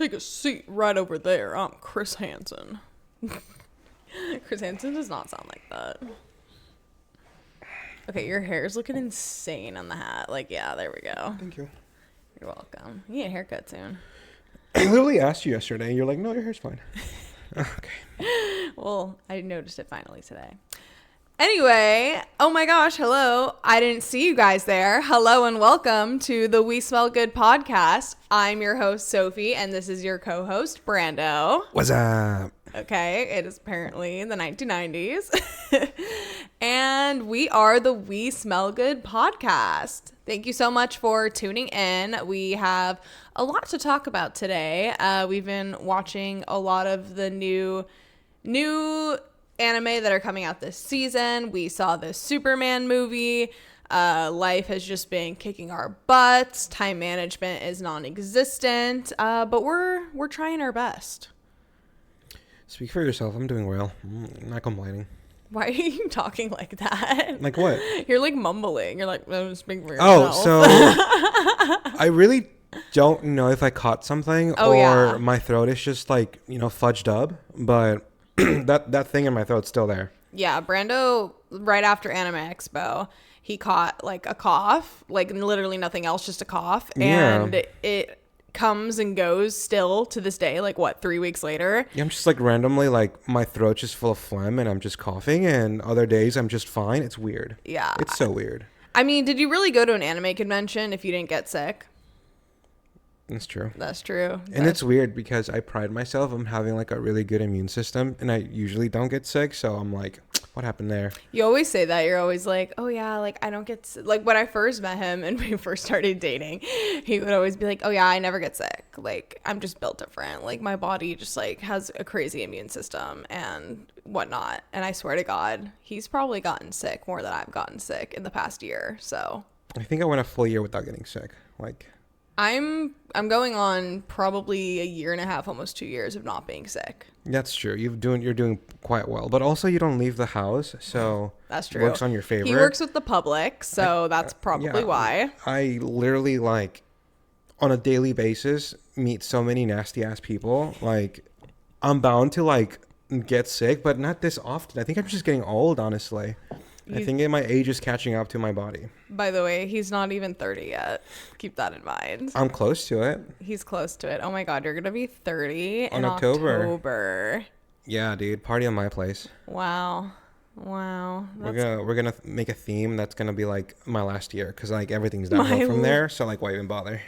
take a seat right over there. I'm Chris Hansen. Chris Hansen does not sound like that. Okay, your hair's looking insane on the hat. Like, yeah, there we go. Thank you. You're welcome. You get a haircut soon. I literally asked you yesterday, and you're like, no, your hair's fine. Okay. Well, I noticed it finally today. Anyway, oh my gosh, hello. I didn't see you guys there. Hello and welcome to the We Smell Good podcast. I'm your host, Sophie, and this is your co-host, Brando. What's up? Okay, it is apparently the 1990s. And we are the We Smell Good podcast. Thank you so much for tuning in. We have a lot to talk about today. We've been watching a lot of the new anime that are coming out this season. We saw the Superman movie. Life has just been kicking our butts. Time management is non-existent, but we're trying our best. Speak for yourself. I'm doing well. I'm not complaining. Why are you talking like that? Like what? You're like mumbling. You're like, speak for yourself. Oh, so I really don't know if I caught something or my throat is just like, fudged up, but that thing in my throat's still there. Yeah, Brando, right after Anime Expo, he caught like a cough, like literally nothing else, just a cough. And it comes and goes still to this day, like 3 weeks later. Yeah, I'm just like randomly, like my throat's just full of phlegm and I'm just coughing, and other days I'm just fine. It's weird. Yeah. It's so weird. I mean, did you really go to an anime convention if you didn't get sick? That's true. That's true. And it's weird because I pride myself on having like a really good immune system, and I usually don't get sick, so I'm like, what happened there? You always say that. You're always like, oh yeah, like I don't get sick. Like when I first met him and we first started dating, he would always be like, oh yeah, I never get sick. Like I'm just built different. Like my body just like has a crazy immune system and whatnot. And I swear to God, he's probably gotten sick more than I've gotten sick in the past year. So I think I went a full year without getting sick. Like I'm going on probably a year and a half, almost 2 years of not being sick. That's true. You're doing quite well, but also you don't leave the house, so that's true. It works on your favor. He works with the public, so that's probably why. I literally like on a daily basis meet so many nasty ass people. Like I'm bound to like get sick, but not this often. I think I'm just getting old, honestly. I think my age is catching up to my body. By the way, he's not even 30 yet. Keep that in mind. I'm close to it. He's close to it. Oh my God, you're going to be 30 in October. Yeah, dude. Party on my place. Wow. We're gonna make a theme that's gonna be like my last year, because like everything's downhill from there, so like why even bother?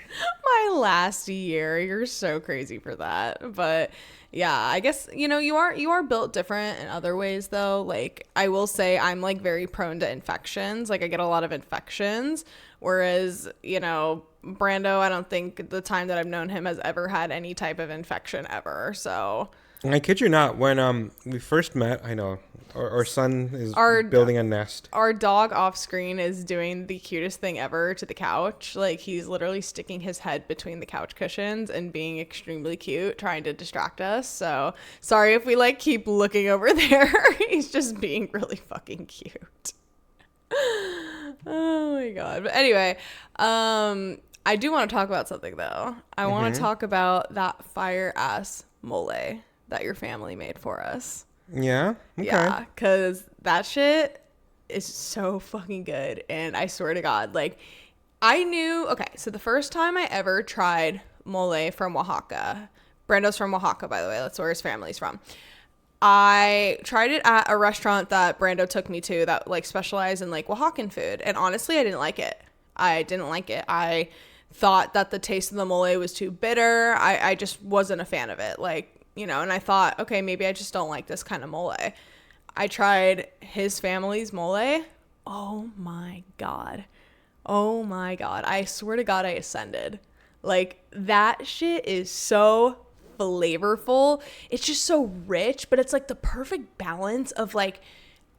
My last year. You're so crazy for that. But yeah, I guess you are built different in other ways though. Like I will say I'm like very prone to infections. Like I get a lot of infections, whereas Brando, I don't think the time that I've known him has ever had any type of infection ever. So I kid you not, when we first met, I know our son is building a nest. Our dog off screen is doing the cutest thing ever to the couch. Like he's literally sticking his head between the couch cushions and being extremely cute, trying to distract us. So sorry if we like keep looking over there. He's just being really fucking cute. Oh my God. But anyway, I do want to talk about something though. I want to talk about that fire ass mole that your family made for us. Yeah? Okay. Yeah, because that shit is so fucking good. And I swear to God, like, so the first time I ever tried mole from Oaxaca, Brando's from Oaxaca, by the way, that's where his family's from. I tried it at a restaurant that Brando took me to that, like, specialized in, like, Oaxacan food. And honestly, I didn't like it. I thought that the taste of the mole was too bitter. I just wasn't a fan of it. Like, and I thought, okay, maybe I just don't like this kind of mole. I tried his family's mole. Oh my God. I swear to God, I ascended. Like, that shit is so flavorful. It's just so rich, but it's like the perfect balance of like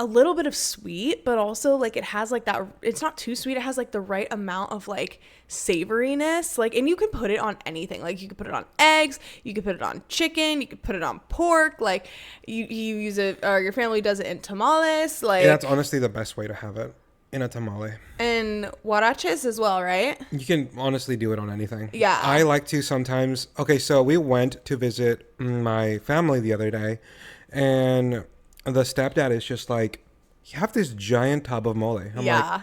a little bit of sweet, but also like it has like that, it's not too sweet. It has like the right amount of like savoriness. Like, and you can put it on anything. Like you could put it on eggs, you could put it on chicken, you could put it on pork. Like you use it, or your family does it in tamales. Like that's honestly the best way to have it. In a tamale. And huaraches as well, right? You can honestly do it on anything. Yeah. I like to sometimes. Okay, so we went to visit my family the other day, and the stepdad is just like, "You have this giant tub of mole." I'm like,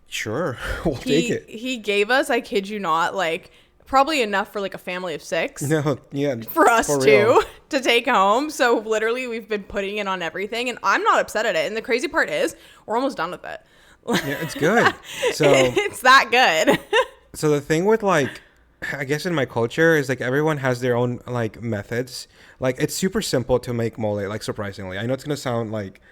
"Sure, we'll take it." He gave us, I kid you not, like probably enough for like a family of 6. No, yeah, For us for too real. to take home. So literally we've been putting it on everything, and I'm not upset at it. And the crazy part is we're almost done with it. Yeah, it's good. So it's that good. So the thing with like, I guess in my culture is like everyone has their own like methods. Like it's super simple to make mole. Like surprisingly, I know it's gonna sound like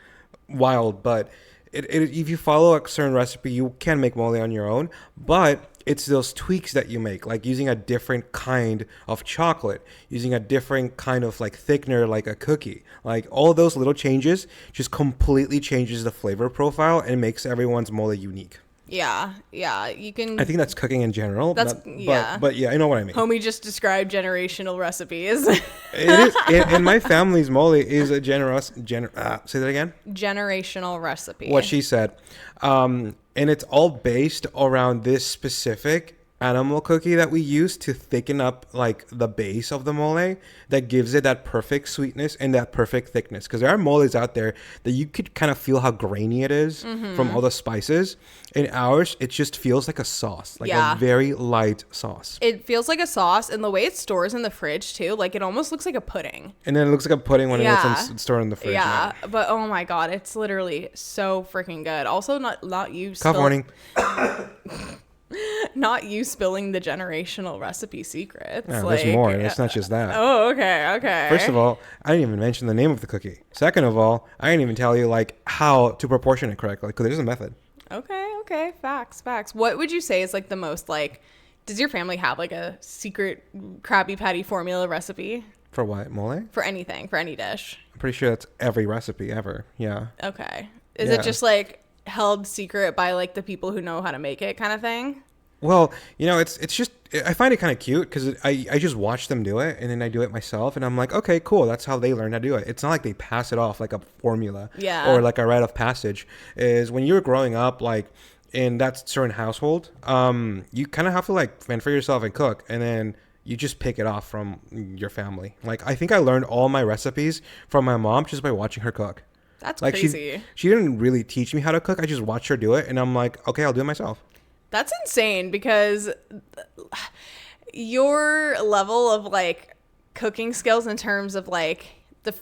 wild, but if you follow a certain recipe, you can make mole on your own. But it's those tweaks that you make, like using a different kind of chocolate, using a different kind of like thickener, like a cookie. Like all those little changes just completely changes the flavor profile and makes everyone's mole unique. Yeah, you can. I think that's cooking in general. Yeah. But yeah, I know what I mean. Homie just described generational recipes. It is, and my family's mole is a say that again. Generational recipe. What she said, and it's all based around this specific animal cookie that we use to thicken up like the base of the mole that gives it that perfect sweetness and that perfect thickness. Because there are moles out there that you could kind of feel how grainy it is from all the spices. In ours, it just feels like a sauce, like a very light sauce. It feels like a sauce, and the way it stores in the fridge too, like it almost looks like a pudding. And then it looks like a pudding when it's stored in the fridge. Yeah, but oh my god, it's literally so freaking good. Also, not you. Cough warning. Not you spilling the generational recipe secrets. Yeah, there's more. It's not just that. Oh, okay. First of all, I didn't even mention the name of the cookie. Second of all, I didn't even tell you like how to proportion it correctly, because there's a method. Okay. Facts. What would you say is like the most like? Does your family have like a secret Krabby Patty formula recipe? For what? Mole? For anything, for any dish. I'm pretty sure that's every recipe ever. Yeah. Okay. Is it just like held secret by like the people who know how to make it kind of thing? Well, it's just, I find it kind of cute because I just watch them do it and then I do it myself and I'm like, okay, cool. That's how they learn how to do it. It's not like they pass it off like a formula or like a rite of passage. Is when you were growing up, like in that certain household, you kind of have to like fend for yourself and cook, and then you just pick it off from your family. Like I think I learned all my recipes from my mom just by watching her cook. That's like crazy. She didn't really teach me how to cook. I just watched her do it and I'm like, okay, I'll do it myself. That's insane, because your level of like cooking skills in terms of like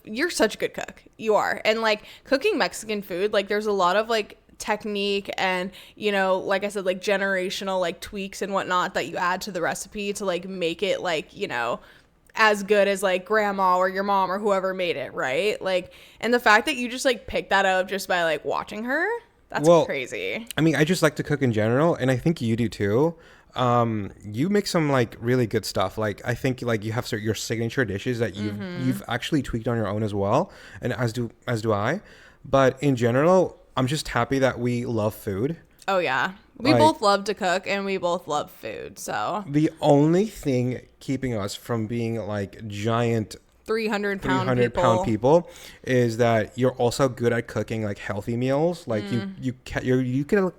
you're such a good cook. You are. And like cooking Mexican food, like there's a lot of like technique and, like I said, like generational like tweaks and whatnot that you add to the recipe to like make it like, as good as like grandma or your mom or whoever made it, right? Like, and the fact that you just like pick that up just by like watching her, that's crazy. I mean, I just like to cook in general, and I think you do too. You make some like really good stuff. Like I think like you have your signature dishes that you've actually tweaked on your own as well, and as do I. But in general, I'm just happy that we love food. Oh yeah. We both love to cook and we both love food. So the only thing keeping us from being like giant 300-pound people is that you're also good at cooking like healthy meals. Like you can.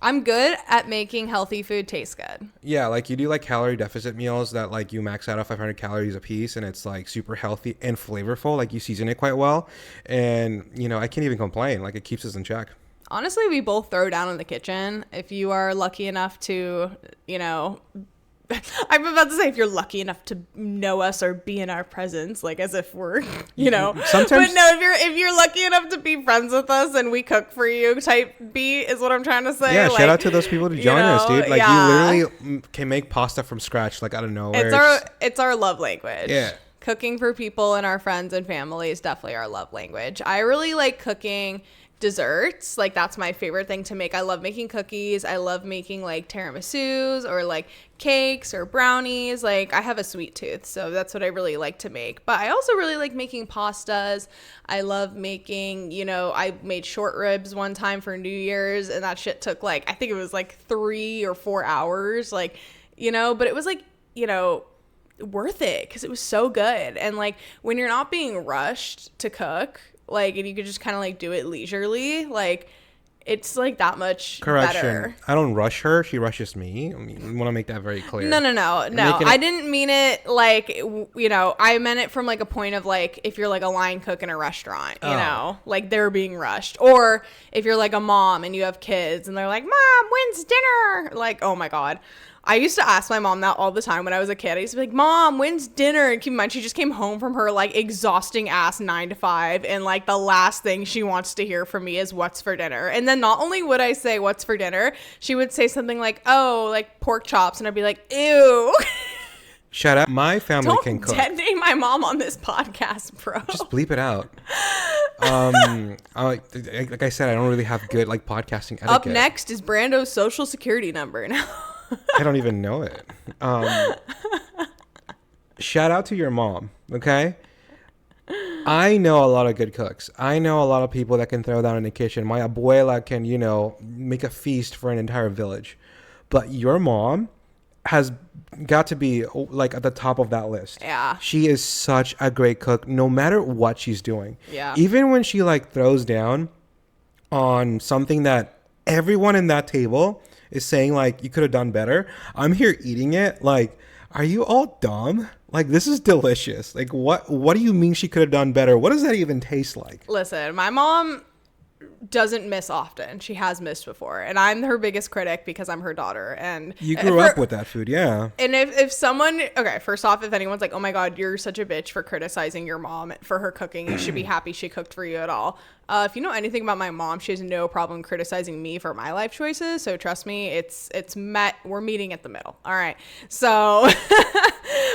I'm good at making healthy food taste good. Yeah, like you do like calorie deficit meals that like you max out at 500 calories a piece, and it's like super healthy and flavorful. Like you season it quite well, and I can't even complain. Like it keeps us in check. Honestly, we both throw down in the kitchen. If you are lucky enough to, I'm about to say if you're lucky enough to know us or be in our presence, like as if we're, Sometimes. But no, if you're lucky enough to be friends with us and we cook for you, type B is what I'm trying to say. Yeah, like, shout out to those people to join us, dude. Like you literally can make pasta from scratch, like out of nowhere. It's our love language. Yeah. Cooking for people and our friends and family is definitely our love language. I really like cooking desserts. Like that's my favorite thing to make. I love making cookies. I love making like tiramisus or like cakes or brownies. Like I have a sweet tooth, so that's what I really like to make. But I also really like making pastas. I love making, I made short ribs one time for New Year's, and that shit took like, I think it was like 3 or 4 hours, like, but it was like, worth it because it was so good. And like when you're not being rushed to cook, like, and you could just kind of like do it leisurely, like it's like that much Correction. better. I don't rush her. She rushes me. I mean, I want to make that very clear. No. I didn't mean it like, I meant it from like a point of like, if you're like a line cook in a restaurant, like they're being rushed. Or if you're like a mom and you have kids and they're like, Mom, when's dinner? Like, oh my God. I used to ask my mom that all the time when I was a kid. I used to be like, Mom, when's dinner? And keep in mind, she just came home from her like exhausting ass 9 to 5. And like the last thing she wants to hear from me is what's for dinner. And then not only would I say what's for dinner, she would say something like, oh, like pork chops. And I'd be like, ew. Shut up. My family can cook. Don't detonate my mom on this podcast, bro. Just bleep it out. Like I said, I don't really have good like podcasting etiquette. Up next is Brando's social security number now. I don't even know it. Shout out to your mom, okay? I know a lot of good cooks. I know a lot of people that can throw down in the kitchen. My abuela can, make a feast for an entire village. But your mom has got to be like at the top of that list. Yeah. She is such a great cook no matter what she's doing. Yeah. Even when she like throws down on something that everyone in that table is saying like you could have done better. I'm here eating it like, are you all dumb? Like, this is delicious. Like, what do you mean she could have done better? What does that even taste like? Listen, my mom doesn't miss often. She has missed before, and I'm her biggest critic because I'm her daughter. And you grew up with that food, yeah. And if someone, okay, first off, if anyone's like, oh my God, you're such a bitch for criticizing your mom for her cooking, you should be happy she cooked for you at all. If you know anything about my mom, she has no problem criticizing me for my life choices. So trust me, we're meeting at the middle. All right. So,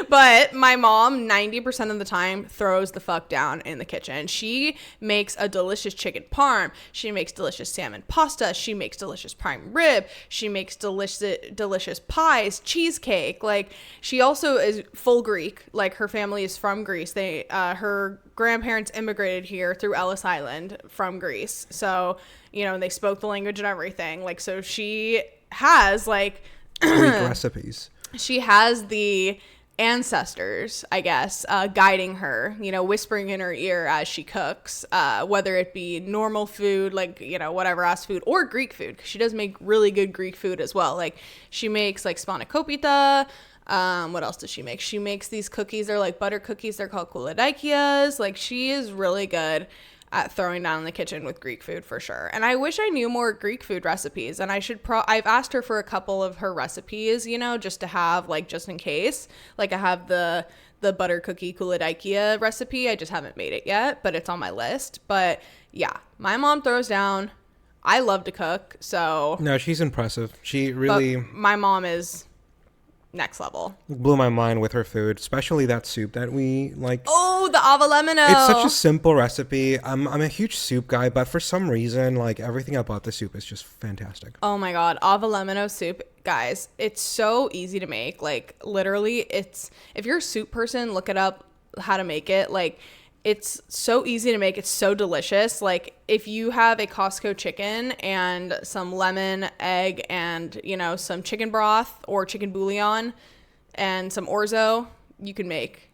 but my mom 90% of the time throws the fuck down in the kitchen. She makes a delicious chicken parm. She makes delicious salmon pasta. She makes delicious prime rib. She makes delicious pies, cheesecake. Like, she also is full Greek. Like, her family is from Greece. Her grandparents immigrated here through Ellis Island from Greece. So, they spoke the language and everything. Like, so she has like Greek recipes. She has the ancestors, I guess, guiding her, whispering in her ear as she cooks, whether it be normal food, like, whatever ass food, or Greek food, because she does make really good Greek food as well. Like, she makes like spanakopita. What else does she make? She makes these cookies. They're like butter cookies. They're called kouladikias. Like, she is really good at throwing down in the kitchen with Greek food for sure. And I wish I knew more Greek food recipes. And I've asked her for a couple of her recipes, just to have like, just in case. Like, I have the butter cookie kouladikia recipe. I just haven't made it yet, but it's on my list. But yeah, my mom throws down. I love to cook, so. No, she's impressive. She really. My mom is next level. Blew my mind with her food, especially that soup that we like. Oh, the avalemono. It's such a simple recipe. I'm a huge soup guy, but for some reason, like, everything about the soup is just fantastic. Oh my God, avalemono soup, guys. It's so easy to make. Like, literally, if you're a soup person, look it up how to make it. Like, it's so easy to make. It's so delicious. Like, if you have a Costco chicken and some lemon, egg, and, some chicken broth or chicken bouillon and some orzo, you can make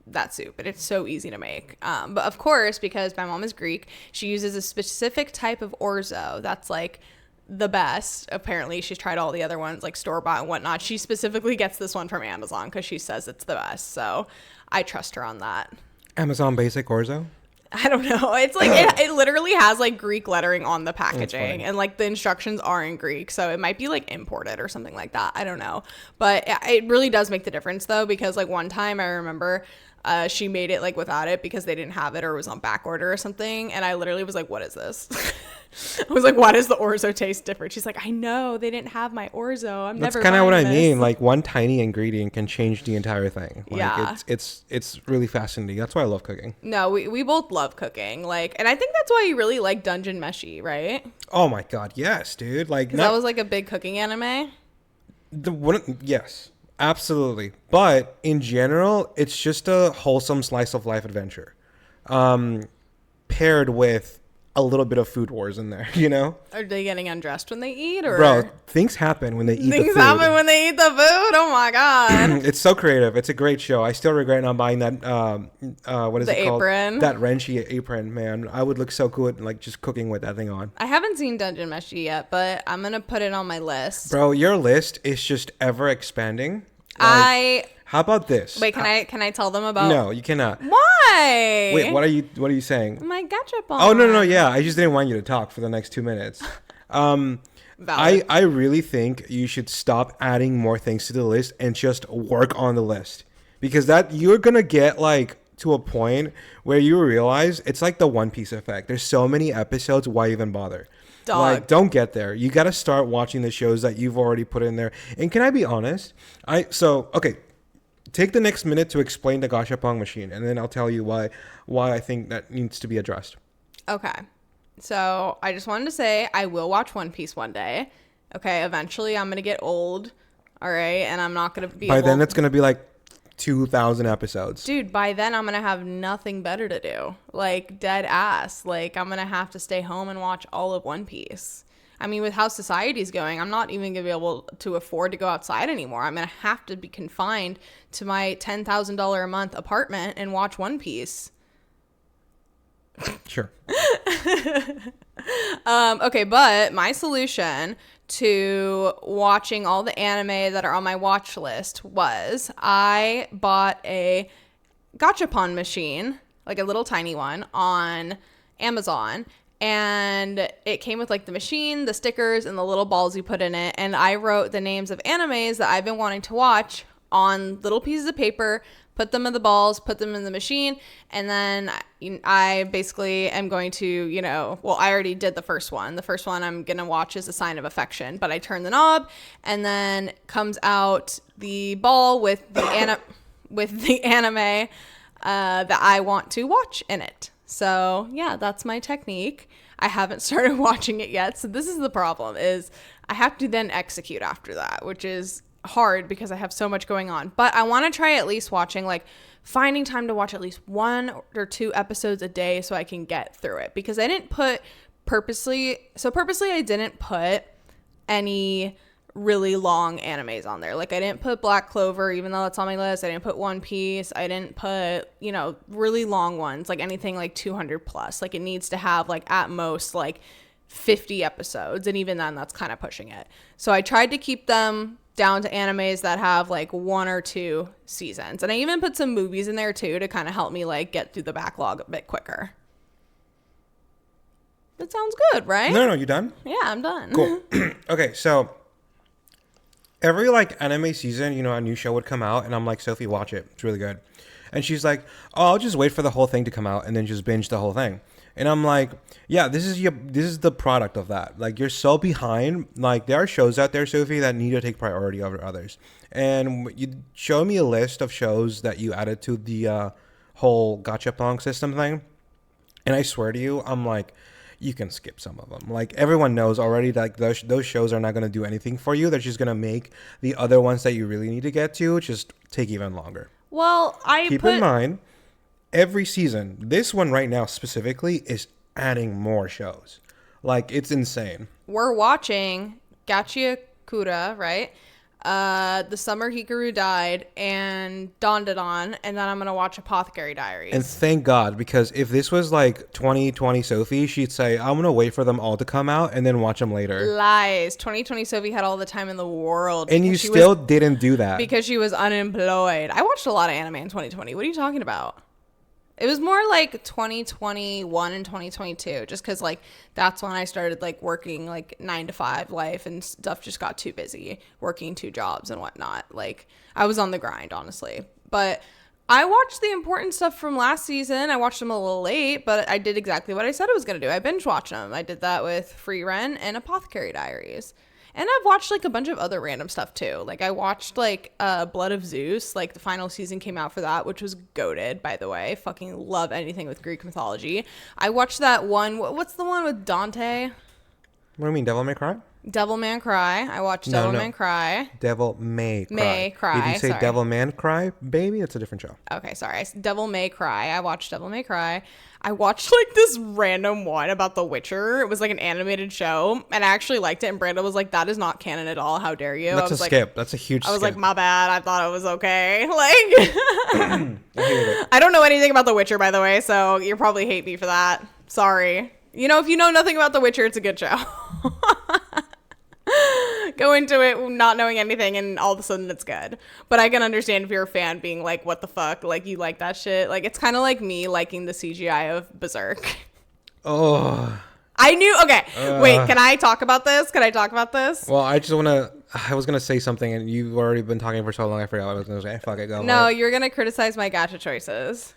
that soup. And it's so easy to make. But of course, because my mom is Greek, she uses a specific type of orzo that's like the best. Apparently, she's tried all the other ones, like store-bought and whatnot. She specifically gets this one from Amazon because she says it's the best. So I trust her on that. Amazon basic orzo? I don't know. It's like it literally has like Greek lettering on the packaging, and like the instructions are in Greek, so it might be like imported or something like that. I don't know, but it really does make the difference though, because like one time I remember she made it like without it because they didn't have it or it was on back order or something, and I literally was like, "What is this?" I was like, "Why does the orzo taste different?" She's like, "I know they didn't have my orzo. That's kind of what I mean. Like, one tiny ingredient can change the entire thing. Like, yeah, it's really fascinating. That's why I love cooking. No, we both love cooking. Like, and I think that's why you really like Dungeon Meshi, right? Oh my God, yes, dude. Like, that was like a big cooking anime. Yes, absolutely. But in general, it's just a wholesome slice of life adventure, paired with a little bit of food wars in there, you know? Are they getting undressed when they eat, or Bro, things happen when they eat the things food. happen when they eat the food? Oh my god! It's so creative. It's a great show. I still regret not buying that what is The it called? apron. That wrenchy apron, man. I would look so good like just cooking with that thing on. I haven't seen Dungeon Meshi yet, but I'm gonna put it on my list. Bro, your list is just ever expanding. How about this? Wait, can I tell them about? No, you cannot. Why? Wait, what are you saying? My gachapon. Oh no, yeah. I just didn't want you to talk for the next 2 minutes. I really think you should stop adding more things to the list and just work on the list. Because that you're gonna get like to a point where you realize it's like the One Piece effect. There's so many episodes, why even bother? Dog. Like, don't get there. You got to start watching the shows that you've already put in there. And can I be honest? Okay, take the next minute to explain the gachapon machine, and then I'll tell you why I think that needs to be addressed. Okay. So I just wanted to say I will watch One Piece one day. Okay, eventually I'm going to get old. All right, and I'm not going to be By then it's going to be like 2,000 episodes. Dude, by then I'm going to have nothing better to do. Like, dead ass. Like, I'm going to have to stay home and watch all of One Piece. I mean, with how society's going, I'm not even going to be able to afford to go outside anymore. I'm going to have to be confined to my $10,000 a month apartment and watch One Piece. Sure. Okay, but my solution to watching all the anime that are on my watch list was I bought a gachapon machine, like a little tiny one, on Amazon. And it came with like the machine, the stickers, and the little balls you put in it. And I wrote the names of animes that I've been wanting to watch on little pieces of paper, put them in the balls, put them in the machine, and then I basically am going to, I already did the first one. The first one I'm going to watch is A Sign of Affection, but I turn the knob, and then comes out the ball with the anime that I want to watch in it. So, yeah, that's my technique. I haven't started watching it yet, so this is the problem, is I have to then execute after that, which is hard because I have so much going on. But I want to try at least finding time to watch at least 1 or 2 episodes a day so I can get through it, because I didn't purposely I didn't put any really long animes on there. Like, I didn't put Black Clover, even though that's on my list. I didn't put One Piece. I didn't put, really long ones, like anything like 200 plus. Like, it needs to have like at most like 50 episodes, and even then that's kind of pushing it. So I tried to keep them down to animes that have like 1 or 2 seasons, and I even put some movies in there too to kind of help me like get through the backlog a bit quicker. That sounds good, right? No, you done? Yeah, I'm done. Cool. Okay, so every like anime season, a new show would come out, and I'm like, Sophie, watch it. It's really good. And she's like, oh, I'll just wait for the whole thing to come out and then just binge the whole thing. And I'm like, yeah, this is the product of that. Like, you're so behind. Like, there are shows out there, Sophie, that need to take priority over others. And you show me a list of shows that you added to the whole gachapon system thing. And I swear to you, I'm like, you can skip some of them. Like, everyone knows already that those shows are not going to do anything for you. They're just going to make the other ones that you really need to get to just take even longer. Well, Keep in mind, every season, this one right now specifically is adding more shows. Like, it's insane. We're watching Gachikura, right? The Summer Hikaru Died and Dandadan, and then I'm going to watch Apothecary Diaries. And thank God, because if this was like 2020 Sophie, she'd say, I'm going to wait for them all to come out and then watch them later. Lies. 2020 Sophie had all the time in the world. And you still didn't do that. Because she was unemployed. I watched a lot of anime in 2020. What are you talking about? It was more like 2021 and 2022, just because like that's when I started like working like 9 to 5 life, and stuff just got too busy working 2 jobs and whatnot. Like, I was on the grind, honestly. But I watched the important stuff from last season. I watched them a little late, but I did exactly what I said I was going to do. I binge watched them. I did that with Free Rent and Apothecary Diaries. And I've watched like a bunch of other random stuff too. Like, I watched like Blood of Zeus. Like, the final season came out for that, which was goated, by the way. Fucking love anything with Greek mythology. I watched that one. What's the one with Dante? What do you mean, Devil May Cry? Devil Man Cry. I watched Devil Man Cry. Devil May Cry. May Cry. If you say sorry. Devil Man Cry, baby, it's a different show. Okay, sorry. Devil May Cry. I watched Devil May Cry. I watched like this random one about The Witcher. It was like an animated show, and I actually liked it. And Brando was like, "That is not canon at all. How dare you?" That's I was a like, skip. That's a huge. I was skip. like, "My bad. I thought it was okay." Like, I hate it. I don't know anything about The Witcher, by the way, so you probably hate me for that. Sorry. You know, if you know nothing about The Witcher, it's a good show. Go into it not knowing anything and all of a sudden it's good. But I can understand if you're a fan being like, what the fuck? Like, you like that shit? Like, it's kind of like me liking the CGI of Berserk. Oh. I knew. Okay. Wait, can I talk about this? Well, I was going to say something and you've already been talking for so long. I forgot what I was going to say. Fuck it. Go. No, you're going to criticize my gacha choices.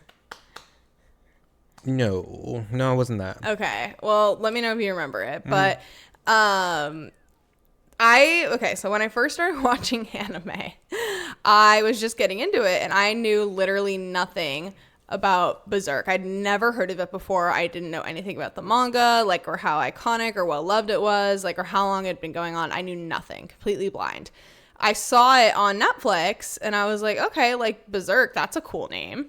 No, it wasn't that. Okay. Well, let me know if you remember it. But, so when I first started watching anime, I was just getting into it and I knew literally nothing about Berserk. I'd never heard of it before. I didn't know anything about the manga, like, or how iconic or well loved it was, like, or how long it had been going on. I knew nothing, completely blind. I saw it on Netflix and I was like, okay, like Berserk, that's a cool name.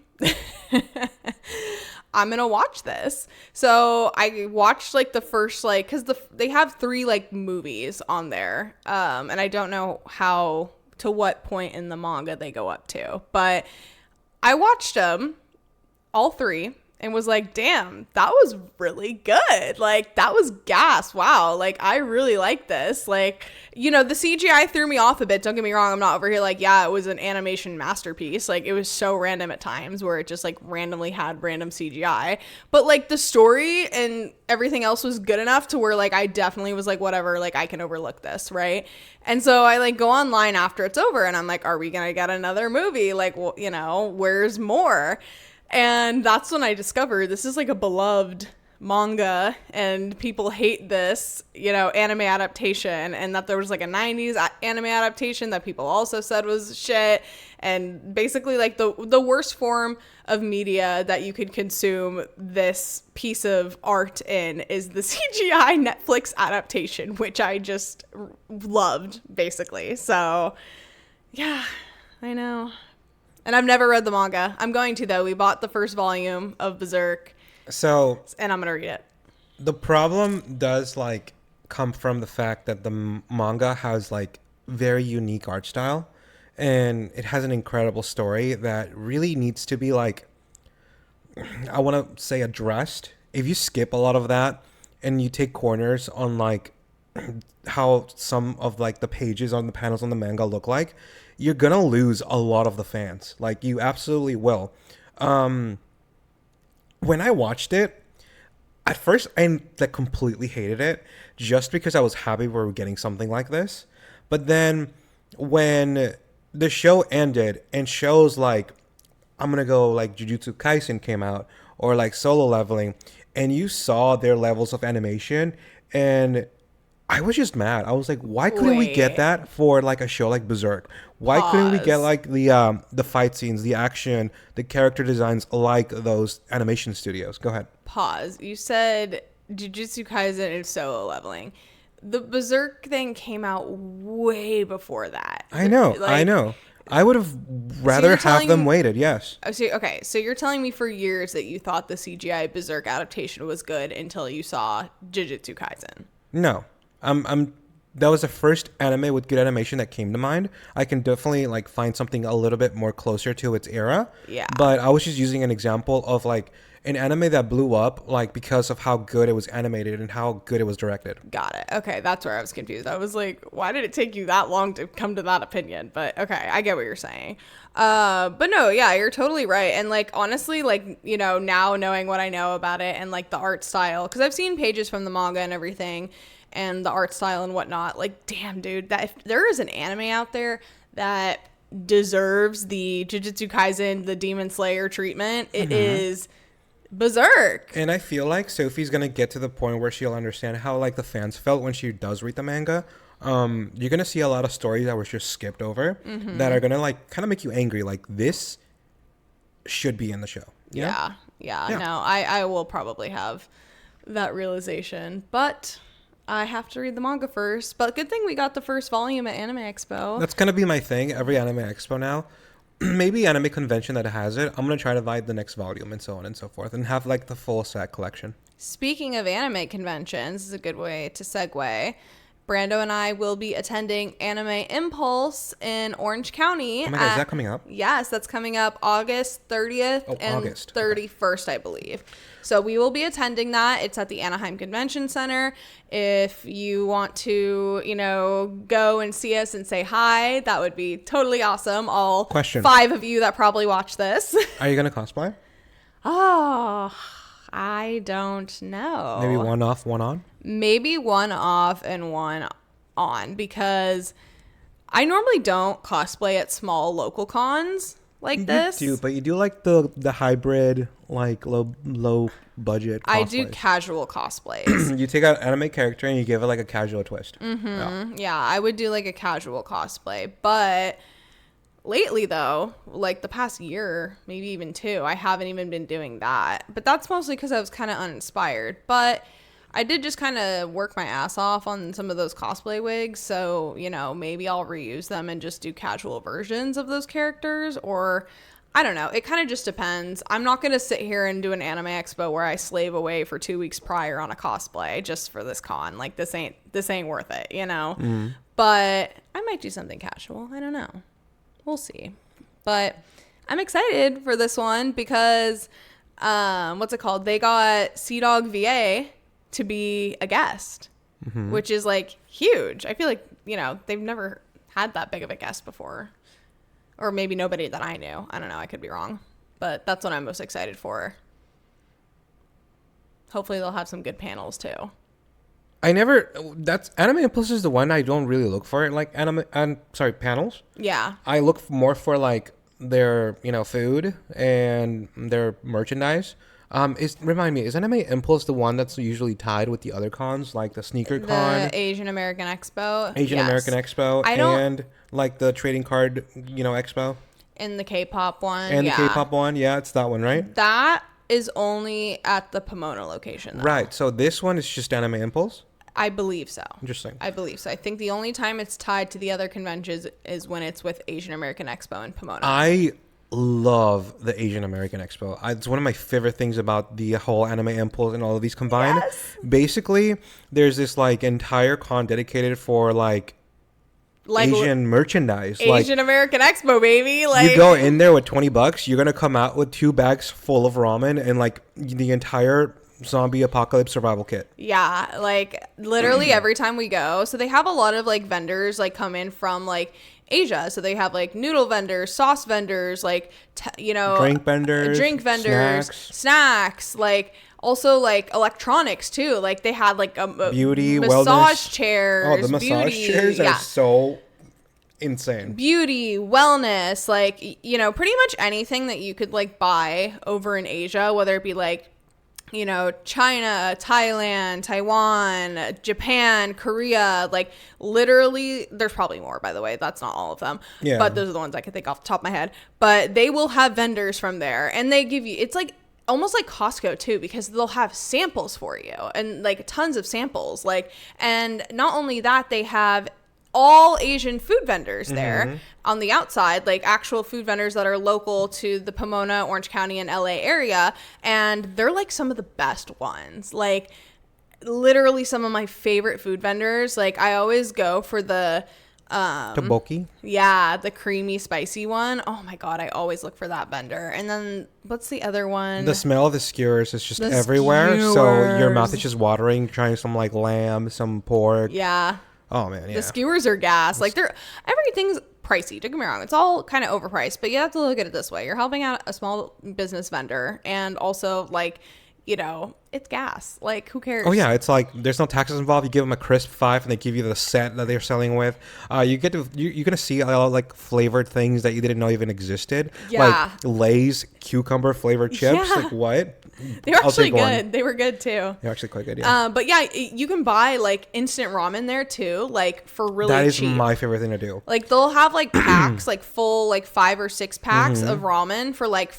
I'm gonna watch this. So I watched like the first, like, because they have 3 like movies on there, and I don't know to what point in the manga they go up to, but I watched them all 3 and was like, damn, that was really good. Like, that was gas. Wow. Like, I really like this. Like, you know, the CGI threw me off a bit. Don't get me wrong. I'm not over here like, yeah, it was an animation masterpiece. Like, it was so random at times where it just like randomly had random CGI. But like the story and everything else was good enough to where like I definitely was like, whatever, like I can overlook this. Right. And so I like go online after it's over and I'm like, are we going to get another movie? Like, well, you know, where's more? And that's when I discovered this is like a beloved manga and people hate this, you know, anime adaptation, and that there was like a 90s anime adaptation that people also said was shit. And basically like the worst form of media that you could consume this piece of art in is the CGI Netflix adaptation, which I just loved basically. So yeah, I know. And I've never read the manga. I'm going to, though. We bought the first volume of Berserk. So, and I'm going to read it. The problem does like come from the fact that the manga has like very unique art style and it has an incredible story that really needs to be like, I want to say addressed. If you skip a lot of that and you take corners on like how some of like the pages on the panels on the manga look like, you're gonna lose a lot of the fans. Like, you absolutely will. When I watched it, at first I like completely hated it just because I was happy we were getting something like this. But then when the show ended and shows like, I'm gonna go like Jujutsu Kaisen came out or like Solo Leveling, and you saw their levels of animation, and I was just mad. I was like, why couldn't we get that for like a show like Berserk? Why couldn't we get like the fight scenes, the action, the character designs like those animation studios? Go ahead. Pause. You said Jujutsu Kaisen and Solo Leveling. The Berserk thing came out way before that. I know. Like, I know. I would have rather have them waited. Yes. Okay, so you're telling me for years that you thought the CGI Berserk adaptation was good until you saw Jujutsu Kaisen. No. That was the first anime with good animation that came to mind. I can definitely like find something a little bit more closer to its era. Yeah. But I was just using an example of like an anime that blew up like because of how good it was animated and how good it was directed. Got it. Okay, that's where I was confused. I was like, why did it take you that long to come to that opinion? But okay, I get what you're saying. But no, yeah, you're totally right. And like, honestly, like, you know, now knowing what I know about it and like the art style, because I've seen pages from the manga and everything, and the art style and whatnot, like, damn, dude, that if there is an anime out there that deserves the Jujutsu Kaisen, the Demon Slayer treatment, it is Berserk. And I feel like Sophie's gonna get to the point where she'll understand how like the fans felt when she does read the manga. You're gonna see a lot of stories that were just skipped over that are gonna like kind of make you angry. Like, this should be in the show. Yeah. No, I will probably have that realization, but I have to read the manga first, but good thing we got the first volume at Anime Expo. That's gonna be my thing. Every Anime Expo now, maybe anime convention that has it. I'm gonna try to buy the next volume and so on and so forth, and have like the full set collection. Speaking of anime conventions, this is a good way to segue. Brando and I will be attending Anime Impulse in Orange County. Oh my god, is that coming up? Yes, that's coming up August 30th and August. 31st, I believe. So we will be attending that. It's at the Anaheim Convention Center. If you want to, go and see us and say hi, that would be totally awesome. All Question. 5 of you that probably watch this. Are you gonna cosplay? Oh, I don't know. Maybe one off, one on? Maybe one off and one on, because I normally don't cosplay at small local cons like this. You do, but you do like the hybrid, like low budget cosplays. I do casual cosplays. You take out an anime character and you give it like a casual twist. Yeah, I would do like a casual cosplay. But lately, though, like the past year, maybe even 2, I haven't even been doing that. But that's mostly because I was kind of uninspired. But I did just kind of work my ass off on some of those cosplay wigs. So, maybe I'll reuse them and just do casual versions of those characters. Or, I don't know. It kind of just depends. I'm not going to sit here and do an anime expo where I slave away for 2 weeks prior on a cosplay just for this con. Like, this ain't worth it, But I might do something casual. I don't know. We'll see. But I'm excited for this one because, what's it called? They got Sea-Dog VA to be a guest, which is like huge. I feel like, they've never had that big of a guest before, or maybe nobody that I knew. I don't know. I could be wrong, but that's what I'm most excited for. Hopefully they'll have some good panels too. That's Anime Impulse is the one I don't really look for, like panels. Yeah. I look more for like their, food and their merchandise. Remind me, is Anime Impulse the one that's usually tied with the other cons, like the Sneaker Con, the Asian American Expo, American Expo, and like the trading card, Expo, and the K-pop one, and the K-pop one? Yeah, it's that one, right? That is only at the Pomona location, though. Right. So this one is just Anime Impulse. I believe so. Interesting. I believe so. I think the only time it's tied to the other conventions is when it's with Asian American Expo in Pomona. I love the Asian American Expo. It's one of my favorite things about the whole Anime Impulse and all of these combined. Yes. Basically, there's this like entire con dedicated for like Asian merchandise. Asian American Expo, baby. Like, you go in there with $20, you're gonna come out with 2 bags full of ramen and like the entire zombie apocalypse survival kit. Yeah, like literally every time we go. So they have a lot of like vendors like come in from like Asia. So they have like noodle vendors, sauce vendors, like drink vendors, snacks, like also like electronics too. Like they had like a beauty, massage wellness chairs. Oh, the massage chairs are so insane. Beauty, wellness, like pretty much anything that you could like buy over in Asia, whether it be like China, Thailand, Taiwan, Japan, Korea, like literally there's probably more, by the way. That's not all of them. Yeah. But those are the ones I can think off the top of my head. But they will have vendors from there, and they give you, it's like almost like Costco too, because they'll have samples for you and like tons of samples. Like, and not only that, they have all Asian food vendors there on the outside, like actual food vendors that are local to the Pomona, Orange County, and LA area. And they're like some of the best ones. Like literally some of my favorite food vendors. Like I always go for the tteokbokki. Yeah, the creamy spicy one. Oh my god, I always look for that vendor. And then what's the other one? The smell of the skewers is just everywhere. So your mouth is just watering, trying some like lamb, some pork. Yeah. Oh man, yeah. The skewers are gas. Like everything's pricey. Don't get me wrong. It's all kind of overpriced, but you have to look at it this way. You're helping out a small business vendor, and also like, it's gas. Like, who cares? Oh yeah, it's like there's no taxes involved. You give them a crisp 5, and they give you the set that they're selling with. You're gonna see a lot of like flavored things that you didn't know even existed. Yeah. Like Lay's cucumber flavored chips. Yeah. Like what? They were I'll actually take one. good. They were good too. They're actually quite good. Yeah. But yeah, you can buy like instant ramen there too, like for really That is cheap. my favorite thing to do. Like they'll have like packs, like full like 5 or 6 packs Mm-hmm. of ramen for like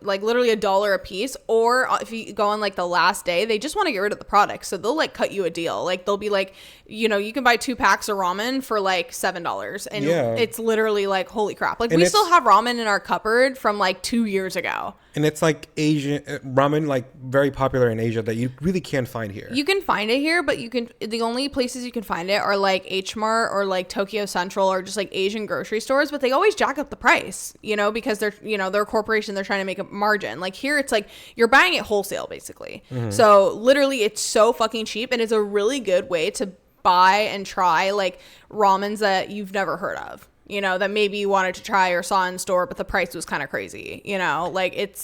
like literally $1 a piece. Or if you go on like the last day, they just want to get rid of the product, so they'll like cut you a deal. Like they'll be like, you can buy 2 packs of ramen for like $7, and it's literally like holy crap. Like we still have ramen in our cupboard from like 2 years ago. And it's like Asian ramen, like very popular in Asia that you really can't find here. You can find it here, but the only places you can find it are like H Mart or like Tokyo Central or just like Asian grocery stores, but they always jack up the price, because they're a corporation, they're trying to make a margin. Like here it's like you're buying it wholesale basically. So literally it's so fucking cheap, and it's a really good way to buy and try like ramens that you've never heard of. That maybe you wanted to try or saw in store, but the price was kind of crazy, like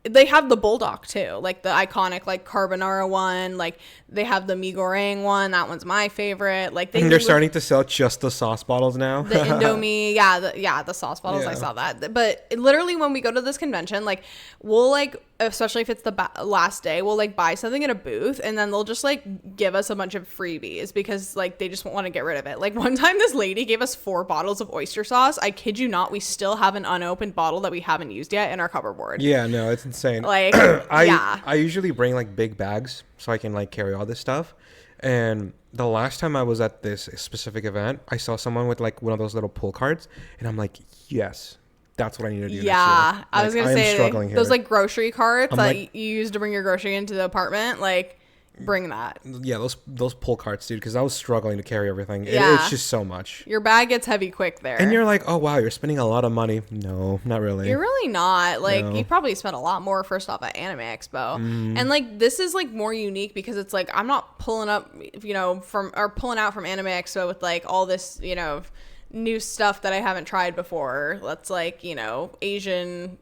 they have the bulldog too, like the iconic like carbonara one, like they have the mi goreng one. That one's my favorite. Like they're starting to sell just the sauce bottles now. The Indomie, the sauce bottles. Yeah. I saw that. But literally when we go to this convention, like we'll like, especially if it's the last day, we'll like buy something at a booth, and then they'll just like give us a bunch of freebies because like they just want to get rid of it. Like one time this lady gave us 4 bottles of oyster sauce. I kid you not, we still have an unopened bottle that we haven't used yet in our cupboard. Yeah, no, it's insane. Like I usually bring like big bags so I can like carry all this stuff. And the last time I was at this specific event, I saw someone with like one of those little pull carts, and I'm like, yes, that's what I need to do. Yeah, like, I was gonna say struggling here. Those like grocery carts that like, you use to bring your grocery into the apartment, like bring that. Yeah, those pull carts, dude, because I was struggling to carry everything. Yeah. It's just so much. Your bag gets heavy quick there. And you're like, oh wow, you're spending a lot of money. No, not really. You're really not. Like No. you probably spent a lot more first off at Anime Expo. And like this is like more unique because it's like I'm not pulling up, pulling out from Anime Expo with like all this, new stuff that I haven't tried before. That's like, Asian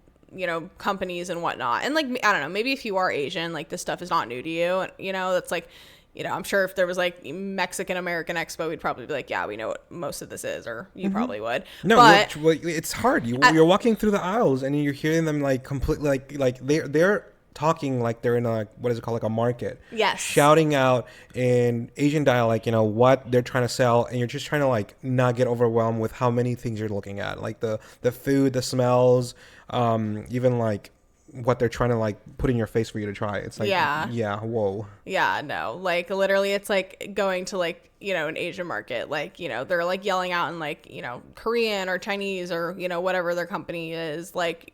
companies and whatnot. And like, I don't know, maybe if you are Asian, like this stuff is not new to you, that's like, I'm sure if there was like Mexican American Expo, we'd probably be like, yeah, we know what most of this is, or you probably would. No, but it's hard. You're walking through the aisles and you're hearing them like completely like they're talking like they're in a, what is it called, like a market. Yes. Shouting out in Asian dialect, what they're trying to sell, and you're just trying to like not get overwhelmed with how many things you're looking at, like the food, the smells, even like what they're trying to like put in your face for you to try. It's like, yeah, whoa. Yeah, no, like literally it's like going to like, an Asian market, like, they're like yelling out in like, Korean or Chinese or, whatever their company is, like,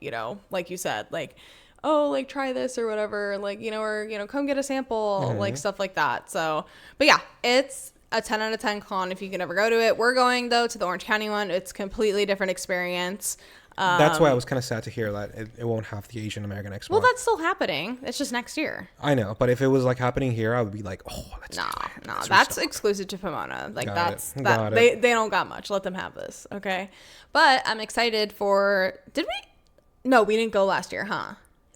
like you said, like, oh, like try this or whatever, like, or, come get a sample, like stuff like that. So, but yeah, it's a 10 out of 10 con if you can ever go to it. We're going though to the Orange County one. It's completely different experience. That's why I was kind of sad to hear that it won't have the Asian American Expo. Well, that's still happening. It's just next year. I know, but if it was like happening here, I would be like, oh, let's that's exclusive to Pomona. Like Got they don't got much. Let them have this, okay? But I'm excited for. Did we? No, we didn't go last year, huh?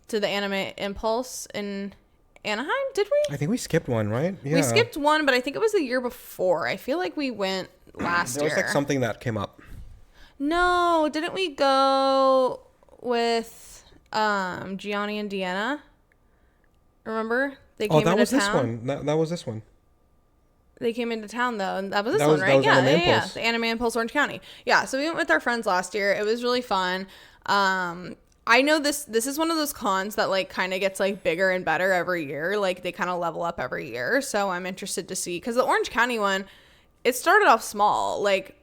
To the Anime Impulse in Anaheim, did we? I think we skipped one, right? Yeah. We skipped one, but I think it was the year before. I feel like we went last year. There was like something that came up. No, didn't we go with Gianni and Deanna? Remember? They came into was town. This one. That was this one. They came into town though, and that was this one, right? Yeah. The Anime Impulse Orange County. Yeah, so we went with our friends last year. It was really fun. I know this is one of those cons that like kind of gets like bigger and better every year. Like they kind of level up every year. So I'm interested to see, because the Orange County one, it started off small. Like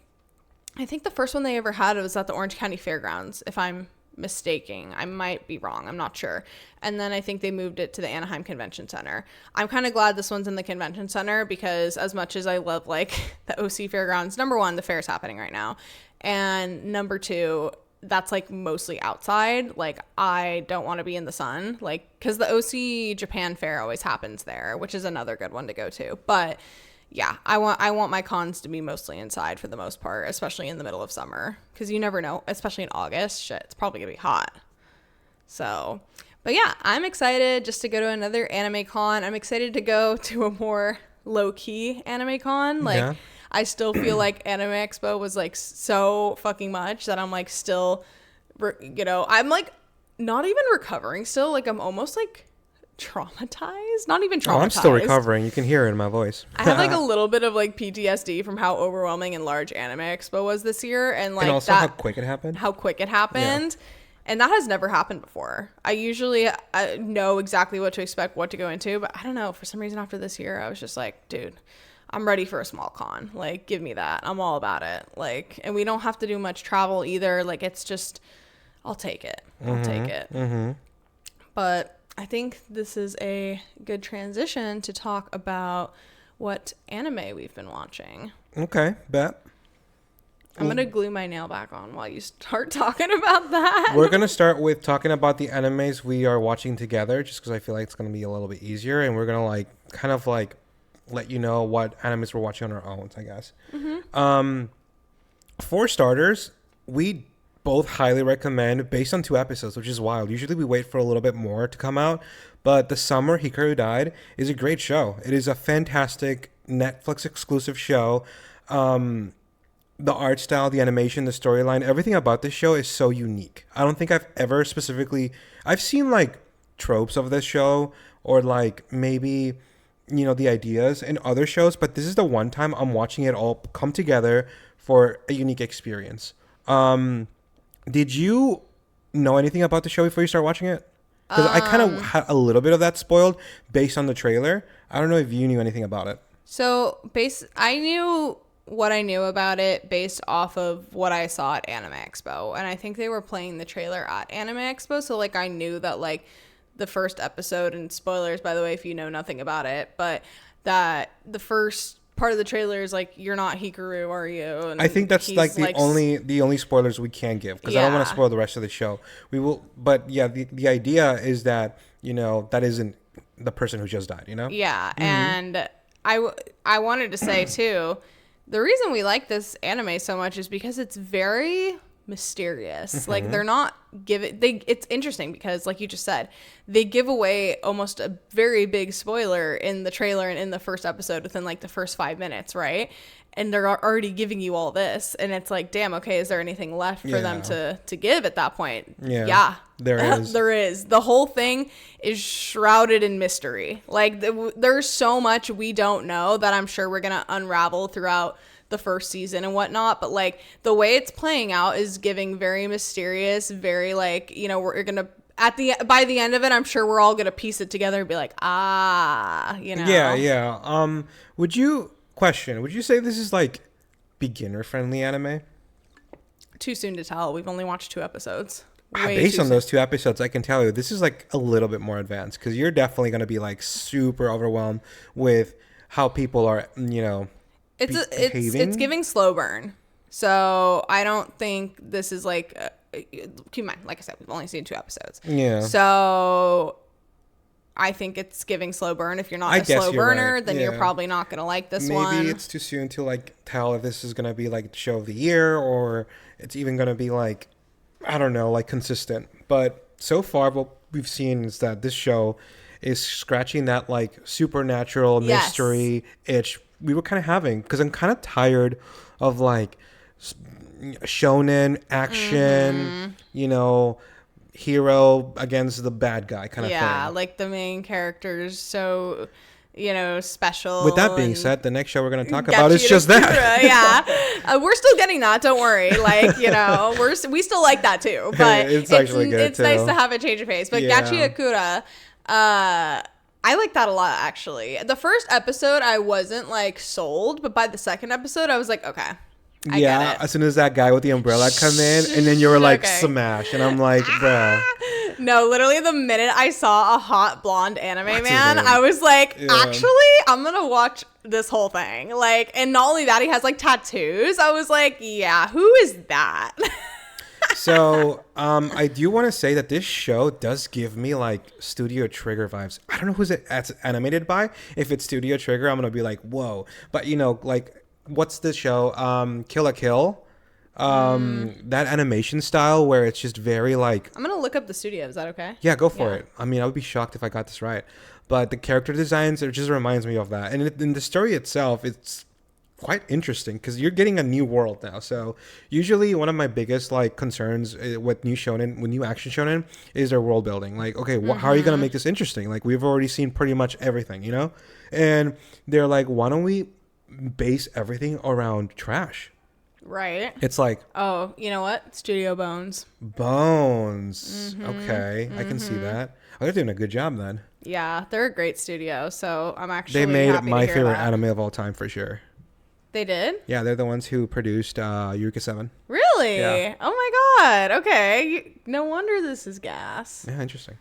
I think the first one they ever had was at the Orange County Fairgrounds, if I'm mistaken. I might be wrong. I'm not sure. And then I think they moved it to the Anaheim Convention Center. I'm kind of glad this one's in the Convention Center, because as much as I love like the OC Fairgrounds, number one, the fair's happening right now. And number two, that's like mostly outside. Like I don't want to be in the sun, like, because the OC Japan Fair always happens there, which is another good one to go to. But yeah, I want my cons to be mostly inside for the most part, especially in the middle of summer, because you never know, especially in August. Shit, it's probably gonna be hot. So, but yeah, I'm excited just to go to another anime con. I'm excited to go to a more low-key anime con. Like, yeah. I still feel like Anime Expo was like so fucking much that I'm like still, I'm like not even recovering still. Like I'm almost like traumatized. Not even traumatized. Oh, I'm still recovering. You can hear it in my voice. I had like a little bit of like PTSD from how overwhelming and large Anime Expo was this year, and like and also that, how quick it happened. And that has never happened before. I usually know exactly what to expect, what to go into, but I don't know. For some reason, after this year, I was just like, dude, I'm ready for a small con. Like, give me that. I'm all about it. Like, and we don't have to do much travel either. Like, it's just, I'll take it. I'll take it. Mm-hmm. But I think this is a good transition to talk about what anime we've been watching. Okay, bet. I'm going to glue my nail back on while you start talking about that. We're going to start with talking about the animes we are watching together, just because I feel like it's going to be a little bit easier. And we're going to like kind of like let you know what animes we're watching on our own, I guess. Mm-hmm. For starters, we both highly recommend, based on 2 episodes, which is wild. Usually we wait for a little bit more to come out. But The Summer Hikaru Died is a great show. It is a fantastic Netflix exclusive show. The art style, the animation, the storyline, everything about this show is so unique. I don't think I've ever specifically... I've seen, like, tropes of this show or, like, maybe, you know, the ideas in other shows, but this is the one time I'm watching it all come together for a unique experience. Did you know anything about the show before you start watching it? Because I kind of had a little bit of that spoiled based on the trailer. I don't know if you knew anything about it. So, I knew what I knew about it based off of what I saw at Anime Expo. And I think they were playing the trailer at Anime Expo. So, like, I knew that, like, the first episode, and spoilers, by the way, if you know nothing about it, but that the first part of the trailer is, like, you're not Hikaru, are you? And I think that's, like, the only spoilers we can give. Because I don't want to spoil the rest of the show. We will, but, yeah, the idea is that, you know, that isn't the person who just died, you know? Yeah, and I wanted to say, too, the reason we like this anime so much is because it's very mysterious. Mm-hmm. Like, they're not it's interesting because, like you just said, they give away almost a very big spoiler in the trailer and in the first episode within, like, the first 5 minutes, right? And they're already giving you all this, and it's like, damn, okay, is there anything left for them to give at that point? Yeah, there is. There is. The whole thing is shrouded in mystery. Like, there's so much we don't know that I'm sure we're gonna unravel throughout the first season and whatnot, but, like, the way it's playing out is giving very mysterious, very, like, you know, we're gonna by the end of it, I'm sure we're all gonna piece it together and be like, you know. Yeah. Would you say this is, like, beginner friendly anime? Too soon to tell. We've only watched 2 episodes. Based on those 2 episodes, I can tell you this is, like, a little bit more advanced, because you're definitely going to be, like, super overwhelmed with how people are, you know, it's giving slow burn. So I don't think this is, like, keep in mind, like I said, we've only seen 2 episodes. Yeah. So I think it's giving slow burn. If you're not a slow burner, right. then you're probably not going to like this one. Maybe it's too soon to, like, tell if this is going to be, like, the show of the year, or it's even going to be, like, I don't know, like, consistent. But so far, what we've seen is that this show is scratching that, like, supernatural mystery itch we were kind of having, because I'm kind of tired of, like, shonen action, you know, hero against the bad guy kind of thing. Yeah, like, the main character's so, you know, special. With that being said, the next show we're going to talk about is just that. Yeah. We're still getting that. Don't worry. Like, you know, we still like that too. But it's actually good it's nice to have a change of pace. But Gachi Akura, I like that a lot, actually. The first episode, I wasn't, like, sold. But by the second episode, I was like, okay. I get it. As soon as that guy with the umbrella come in, and then you were like, smash, and I'm like, bruh. No, literally the minute I saw a hot blonde anime man, I was like, actually, I'm gonna watch this whole thing. Like, and not only that, he has, like, tattoos. I was like, yeah, who is that? So, I do want to say that this show does give me, like, Studio Trigger vibes. I don't know who's it's animated by. If it's Studio Trigger, I'm gonna be like, whoa. But, you know, like, what's the show? Kill la Kill. That animation style where it's just very, like... I'm gonna look up the studio. Is that okay? Yeah, go for it. I mean, I would be shocked if I got this right. But the character designs, it just reminds me of that. And in the story itself, it's quite interesting because you're getting a new world now. So usually one of my biggest like concerns with new action shonen is their world building. Like, okay, how are you gonna make this interesting? Like, we've already seen pretty much everything, you know? And they're like, why don't we base everything around trash? Right. It's like, oh, you know what? Studio Bones. Bones. Okay, I can see that. Oh, they're doing a good job then. Yeah, they're a great studio. So I'm actually They made happy my to hear favorite that. anime of all time for sure. They did? Yeah, they're the ones who produced Eureka 7. Really? Yeah. Oh my god. Okay. No wonder this is gas. Yeah, interesting.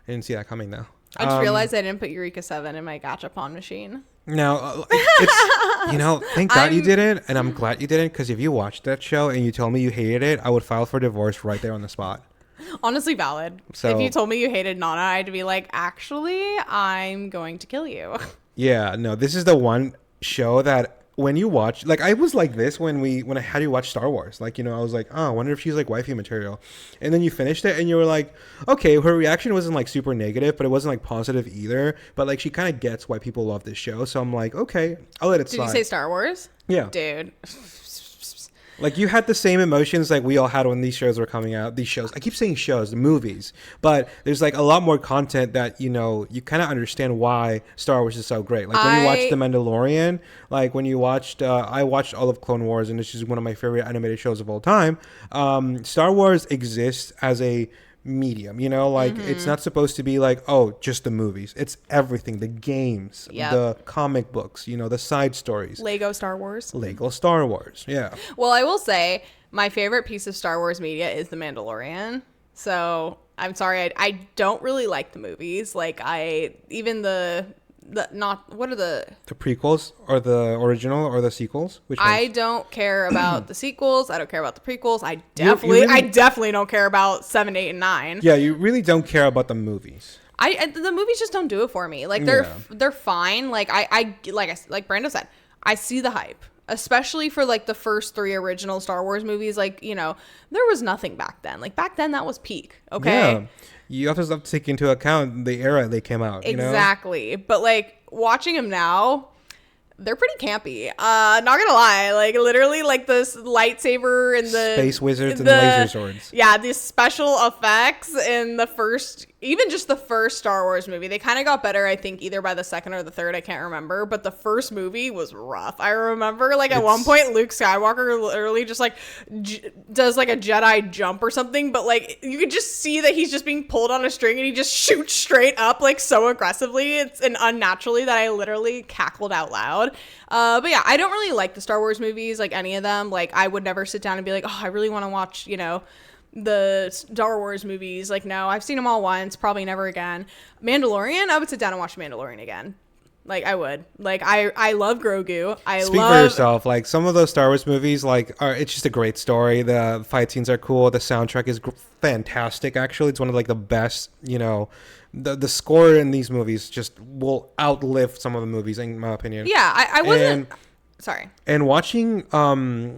I didn't see that coming though. I just realized I didn't put Eureka 7 in my gachapon machine. No, it's, thank God you didn't, and I'm glad you didn't, because if you watched that show and you told me you hated it, I would file for divorce right there on the spot. Honestly valid. So, if you told me you hated Nana, I'd be like, actually, I'm going to kill you. Yeah, no, this is the one show that when you watch, like, I was like this when I had you watch Star Wars. Like, I was like, oh, I wonder if she's like wifey material. And then you finished it and you were like, okay, her reaction wasn't like super negative, but it wasn't like positive either. But like, she kind of gets why people love this show. So I'm like, okay, I'll let it slide. Did you say Star Wars? Yeah. Dude. Like, you had the same emotions like we all had when these shows were coming out. These shows, I keep saying shows, the movies, but there's like a lot more content that, you kind of understand why Star Wars is so great. Like when you watch The Mandalorian, like when you watched, I watched all of Clone Wars, and this is one of my favorite animated shows of all time. Star Wars exists as a medium, it's not supposed to be like, oh, just the movies. It's everything, the games, the comic books, the side stories. Lego Star Wars. Yeah. Well, I will say my favorite piece of Star Wars media is The Mandalorian. So I'm sorry, I don't really like the movies. Like what are the prequels or the original or the sequels? Which ones? I don't care about the sequels. I don't care about the prequels. I definitely don't care about 7, 8, and 9. Yeah, you really don't care about the movies. The movies just don't do it for me. Like they're fine. Like like Brando said, I see the hype, especially for like the first 3 original Star Wars movies. Like, there was nothing back then. Like back then that was peak. Okay. Yeah. You also have to take into account the era they came out. Exactly. But like watching them now, they're pretty campy. Not gonna lie, like literally, like this lightsaber and the space wizards and laser swords. Yeah, these special effects in the first, even just the first Star Wars movie, they kind of got better. I think either by the second or the third, I can't remember. But the first movie was rough. I remember, like at one point, Luke Skywalker literally just like does like a Jedi jump or something, but like you could just see that he's just being pulled on a string and he just shoots straight up like so aggressively and unnaturally that I literally cackled out loud. But yeah, I don't really like the Star Wars movies, like any of them. Like I would never sit down and be like, oh, I really want to watch, the Star Wars movies. Like, no, I've seen them all once, probably never again. Mandalorian, I would sit down and watch Mandalorian again. Like I would. Like I love Grogu. Speak for yourself. Like some of those Star Wars movies, like it's just a great story. The fight scenes are cool. The soundtrack is fantastic. Actually, it's one of like the best. The score in these movies just will outlive some of the movies, in my opinion. Yeah, I wasn't. Sorry. And watching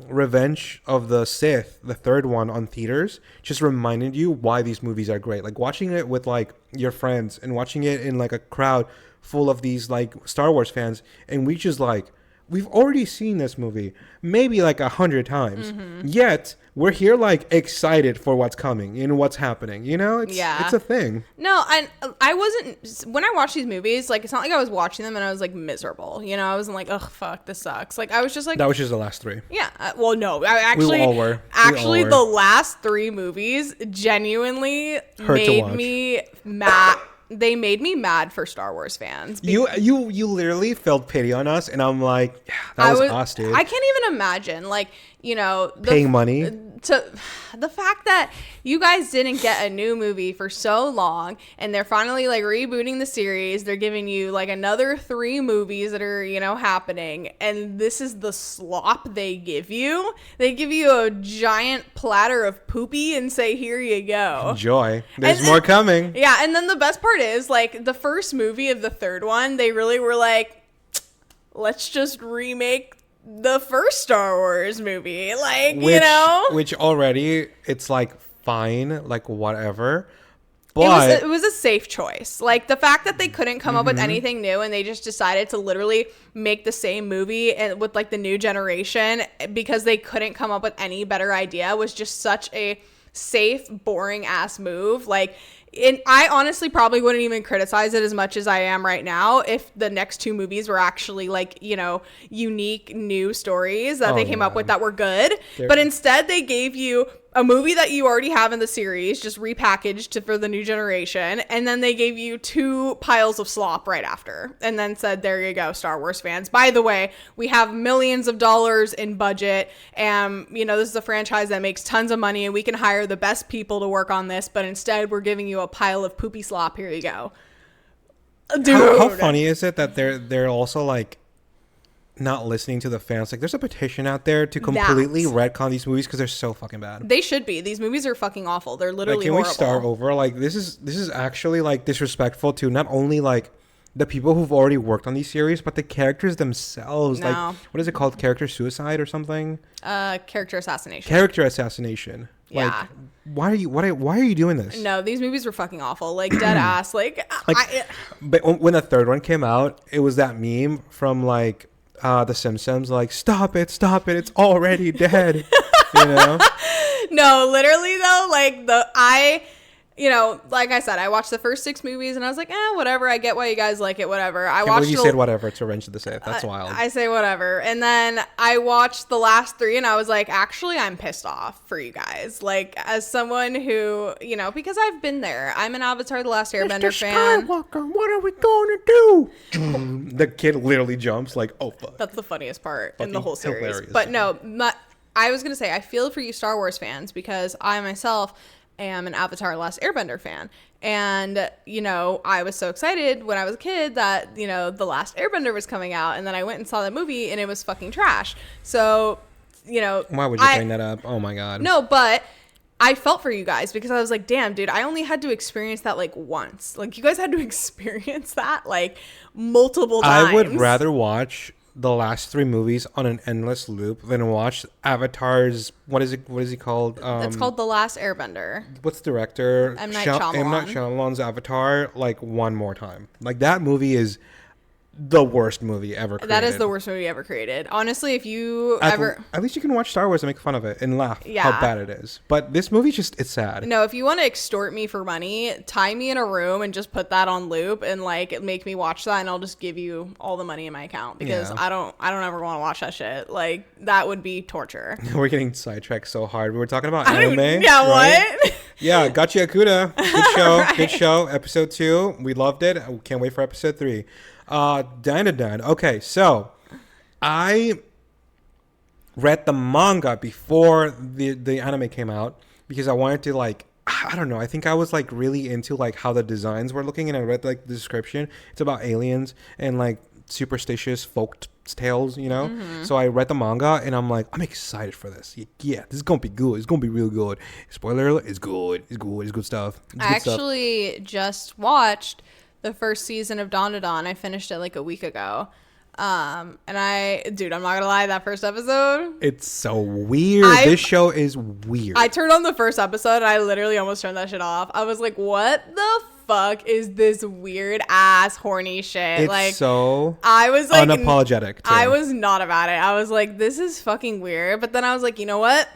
Revenge of the Sith, the third one on theaters, just reminded you why these movies are great. Like watching it with like your friends and watching it in like a crowd full of these like Star Wars fans, and we just like, we've already seen this movie maybe like 100 times, yet we're here like excited for what's coming and what's happening. It's a thing. No, and I wasn't, when I watched these movies, like it's not like I was watching them and I was like miserable. I wasn't like, ugh, fuck, this sucks. Like I was just like, that was just the last 3. Yeah. Well, no, I actually, we all were. The last 3 movies genuinely made me mad. They made me mad for Star Wars fans. You literally felt pity on us, and I'm like, yeah, that was us, dude. I can't even imagine, like, paying money to the fact that you guys didn't get a new movie for so long, and they're finally like rebooting the series. They're giving you like another 3 movies that are happening, and this is the slop they give you. They give you a giant platter of poopy and say, "Here you go, enjoy." There's more coming. Yeah, and then the best part is like the first movie of the third one, they really were like, let's just remake the first Star Wars movie, like, which already it's like fine, like whatever. But it was a safe choice. Like the fact that they couldn't come up with anything new and they just decided to literally make the same movie and with like the new generation because they couldn't come up with any better idea was just such a safe, boring ass move. Like, and I honestly probably wouldn't even criticize it as much as I am right now if the next two movies were actually like, you know, unique new stories that they came up with that were good. But instead they gave you a movie that you already have in the series, just repackaged for the new generation, and then they gave you two piles of slop right after, and then said, there you go, Star Wars fans. By the way, we have millions of dollars in budget, and, you know, this is a franchise that makes tons of money, and we can hire the best people to work on this, but instead we're giving you a pile of poopy slop. Here you go. Dude. How funny is it that they're also, like, not listening to the fans? Like, there's a petition out there to completely retcon these movies because they're so fucking bad. They should be. These movies are fucking awful. They're literally horrible. Can we start over? Like, this is actually, like, disrespectful to not only, like, the people who've already worked on these series, but the characters themselves. No. Like, what is it called? Character suicide or something? Character assassination. Character assassination. Yeah. Like, why are you doing this? No, these movies were fucking awful. Like, dead ass. But when the third one came out, it was that meme from, like, The Simpsons, like, stop it, it's already dead. You know? No, literally though, like you know, like I said, I watched the first 6 movies and I was like, whatever. I get why you guys like it, whatever. I watched. You said whatever to Revenge of the Sith. That's wild. I say whatever, and then I watched the last 3 and I was like, actually, I'm pissed off for you guys. Like, as someone who, you know, because I've been there. I'm an Avatar: The Last Airbender fan. Skywalker, what are we going to do? The kid literally jumps like, oh fuck. That's the funniest part in the whole series. Hilarious. But no, I was gonna say I feel for you Star Wars fans because I myself am an Avatar: Last Airbender fan, and you know, I was so excited when I was a kid that, you know, The Last Airbender was coming out, and then I went and saw that movie and it was fucking trash. So, you know, why would you bring that up? Oh my god. No, but I felt for you guys because I was like, damn, dude, I only had to experience that like once. Like, you guys had to experience that like multiple times. I would rather watch the last 3 movies on an endless loop than watch Avatar's, what is he called? It's called The Last Airbender. What's the director? M. Night Shyamalan. M. Night Shyamalan's Avatar, like, one more time. Like, that movie is the worst movie ever created. That is the worst movie ever created. Honestly, if you at least you can watch Star Wars and make fun of it and laugh how bad it is. But this movie it's sad. No, if you want to extort me for money, tie me in a room and just put that on loop and like make me watch that, and I'll just give you all the money in my account because I don't ever want to watch that shit. Like, that would be torture. We're getting sidetracked so hard. We were talking about anime. Yeah, right? what? Yeah, Gachi Akuda. Good show. Right. Good show. Episode 2. We loved it. I can't wait for episode 3. Dan. Okay, so I read the manga before the anime came out because I wanted to, like, I don't know, I think I was like really into like how the designs were looking, and I read like the description. It's about aliens and like superstitious folk tales, you know. So I read the manga and I'm like, I'm excited for this. Yeah, this is gonna be good. It's gonna be real good. Spoiler alert, it's good. It's good stuff. I actually just watched the first season of Dawn. I finished it like a week ago. And dude, I'm not gonna lie, that first episode, it's so weird. This show is weird. I turned on the first episode and I literally almost turned that shit off. I was like, what the fuck is this weird ass horny shit? It's like, so I was like unapologetic too. I was not about it. I was like, this is fucking weird. But then I was like, you know what?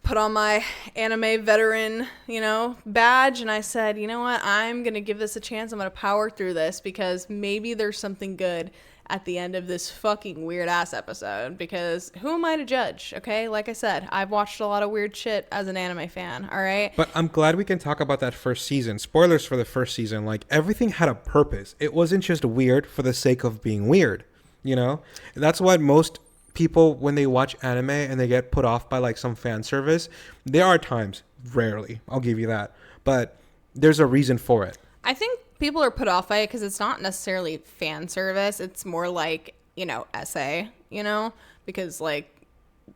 Put on my anime veteran, you know, badge, and I said, you know what? I'm going to give this a chance. I'm going to power through this because maybe there's something good at the end of this fucking weird ass episode, because who am I to judge? Okay. Like I said, I've watched a lot of weird shit as an anime fan. All right. But I'm glad we can talk about that first season. Spoilers for the first season. Like, everything had a purpose. It wasn't just weird for the sake of being weird, you know? And that's what most people, when they watch anime and they get put off by like some fan service, there are times, rarely, I'll give you that, but there's a reason for it. I think people are put off by it because it's not necessarily fan service. It's more like, you know, essay, you know, because like,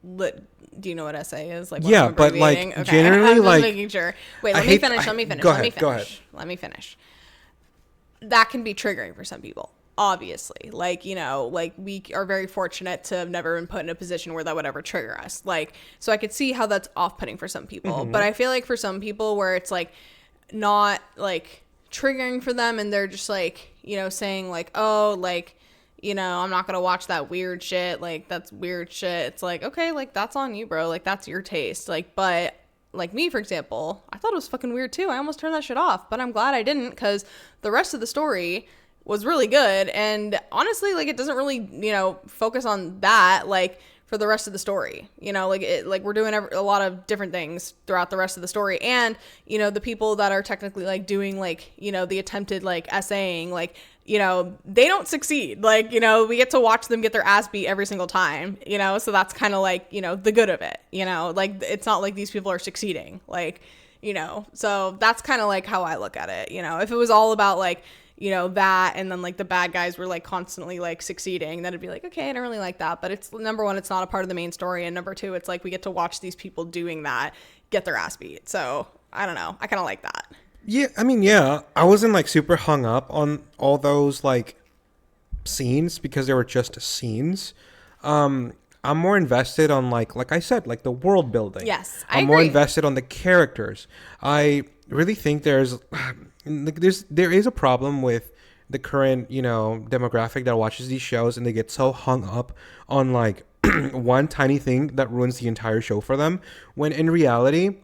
do you know what essay is? Like, yeah, but like okay. Generally, I'm like, making sure. Wait, let me finish. Go ahead. Let me finish. That can be triggering for some people. Obviously, like, you know, like, we are very fortunate to have never been put in a position where that would ever trigger us. Like, so I could see how that's off-putting for some people. But I feel like for some people where it's like, not like triggering for them, and they're just like, you know, saying like, oh, like, you know, I'm not gonna watch that weird shit, like that's weird shit. It's like, okay, like that's on you, bro, like that's your taste. Like, but like me, for example, I thought it was fucking weird too. I almost turned that shit off, but I'm glad I didn't, because the rest of the story was really good. And honestly, like, it doesn't really, you know, focus on that, like, for the rest of the story, you know, like we're doing a lot of different things throughout the rest of the story. And, you know, the people that are technically like doing like, you know, the attempted like essaying, like, you know, they don't succeed. Like, you know, we get to watch them get their ass beat every single time, you know, so that's kind of like, you know, the good of it, you know, like it's not like these people are succeeding, like, you know, so that's kind of like how I look at it. You know, if it was all about like, you know, that, and then like the bad guys were like constantly like succeeding, then it'd be like, okay, I don't really like that. But it's, number one, it's not a part of the main story, and number two, it's like we get to watch these people doing that get their ass beat. So I don't know, I kind of like that. Yeah, I mean, yeah, I wasn't like super hung up on all those like scenes because they were just scenes. I'm more invested on like I said, like the world building. Yes, I'm more invested on the characters. I really think there is a problem with the current, you know, demographic that watches these shows, and they get so hung up on like one tiny thing that ruins the entire show for them, when in reality,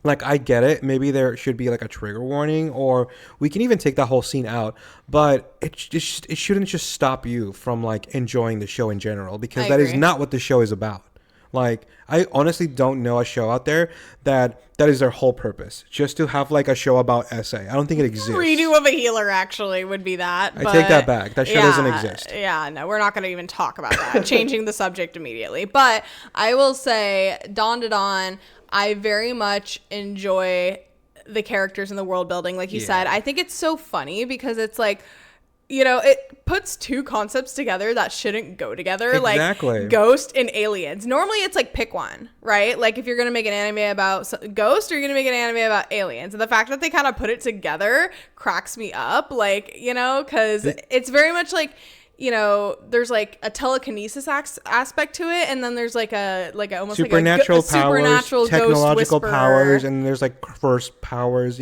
like, I get it, maybe there should be like a trigger warning, or we can even take that whole scene out, but it shouldn't just stop you from like enjoying the show in general, because that is not what the show is about. Like, I honestly don't know a show out there that is their whole purpose, just to have like a show about essay. I don't think it exists. Redo of a Healer actually would be that. I take that back. That show doesn't exist. Yeah, no, we're not going to even talk about that. Changing the subject immediately. But I will say, Dawn to Dawn, I very much enjoy the characters and the world building. Like you said, I think it's so funny because it's like, you know, it puts two concepts together that shouldn't go together. Exactly. Like Ghost and aliens. Normally it's like pick one, right? Like if you're going to make an anime about Ghost, or you're going to make an anime about aliens. And the fact that they kind of put it together cracks me up. Like, you know, because it's very much like, you know, there's like a telekinesis aspect to it, and then there's like a almost supernatural like a supernatural technological ghost powers, and there's like curse powers.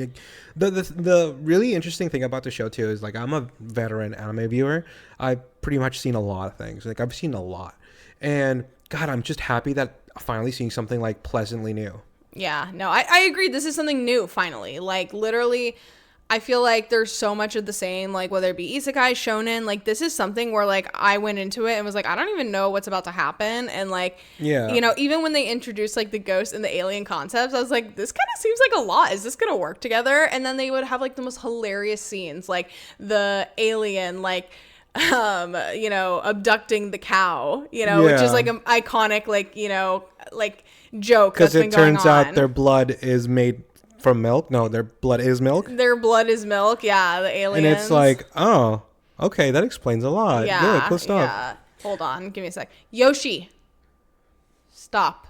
The really interesting thing about the show too is, like, I'm a veteran anime viewer. I've pretty much seen a lot of things. Like, I've seen a lot, and God, I'm just happy that I'm finally seeing something like pleasantly new. Yeah, no, I agree. This is something new finally. Like, literally, I feel like there's so much of the same, like whether it be isekai, shonen, like this is something where like I went into it and was like, I don't even know what's about to happen. And like, you know, even when they introduced like the ghost and the alien concepts, I was like, this kind of seems like a lot. Is this going to work together? And then they would have like the most hilarious scenes, like the alien, like, you know, abducting the cow, you know, which is like an iconic, like, you know, like joke. Because it turns out their blood is made from milk. No, their blood is milk. Their blood is milk. Yeah, the aliens. And it's like, oh, okay, that explains a lot. Yeah, good, cool stuff. Yeah. Hold on, give me a sec. Yoshi, stop.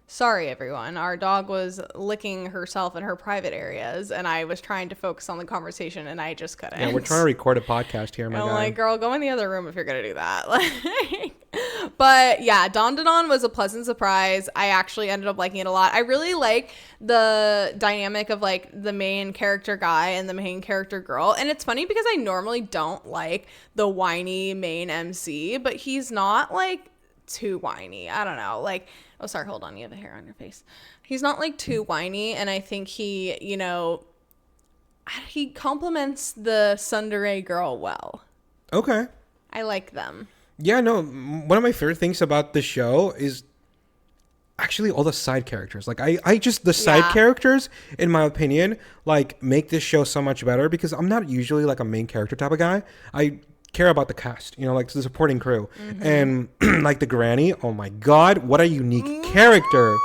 Sorry, everyone. Our dog was licking herself in her private areas, and I was trying to focus on the conversation, and I just couldn't. Yeah, we're trying to record a podcast here, my guy. I'm like, girl, go in the other room if you're gonna do that. But yeah, Dawn to Dawn was a pleasant surprise. I actually ended up liking it a lot. I really like the dynamic of like the main character guy and the main character girl. And it's funny because I normally don't like the whiny main MC, but he's not like too whiny. I don't know. Like, oh, sorry, hold on. You have a hair on your face. He's not like too whiny. And I think he, you know, he compliments the tsundere girl well. Okay. I like them. Yeah, no, one of my favorite things about the show is actually all the side characters. Like, I just, the side characters, in my opinion, like, make this show so much better, because I'm not usually like a main character type of guy. I care about the cast, you know, like the supporting crew. Mm-hmm. And like the granny, oh my God, what a unique character.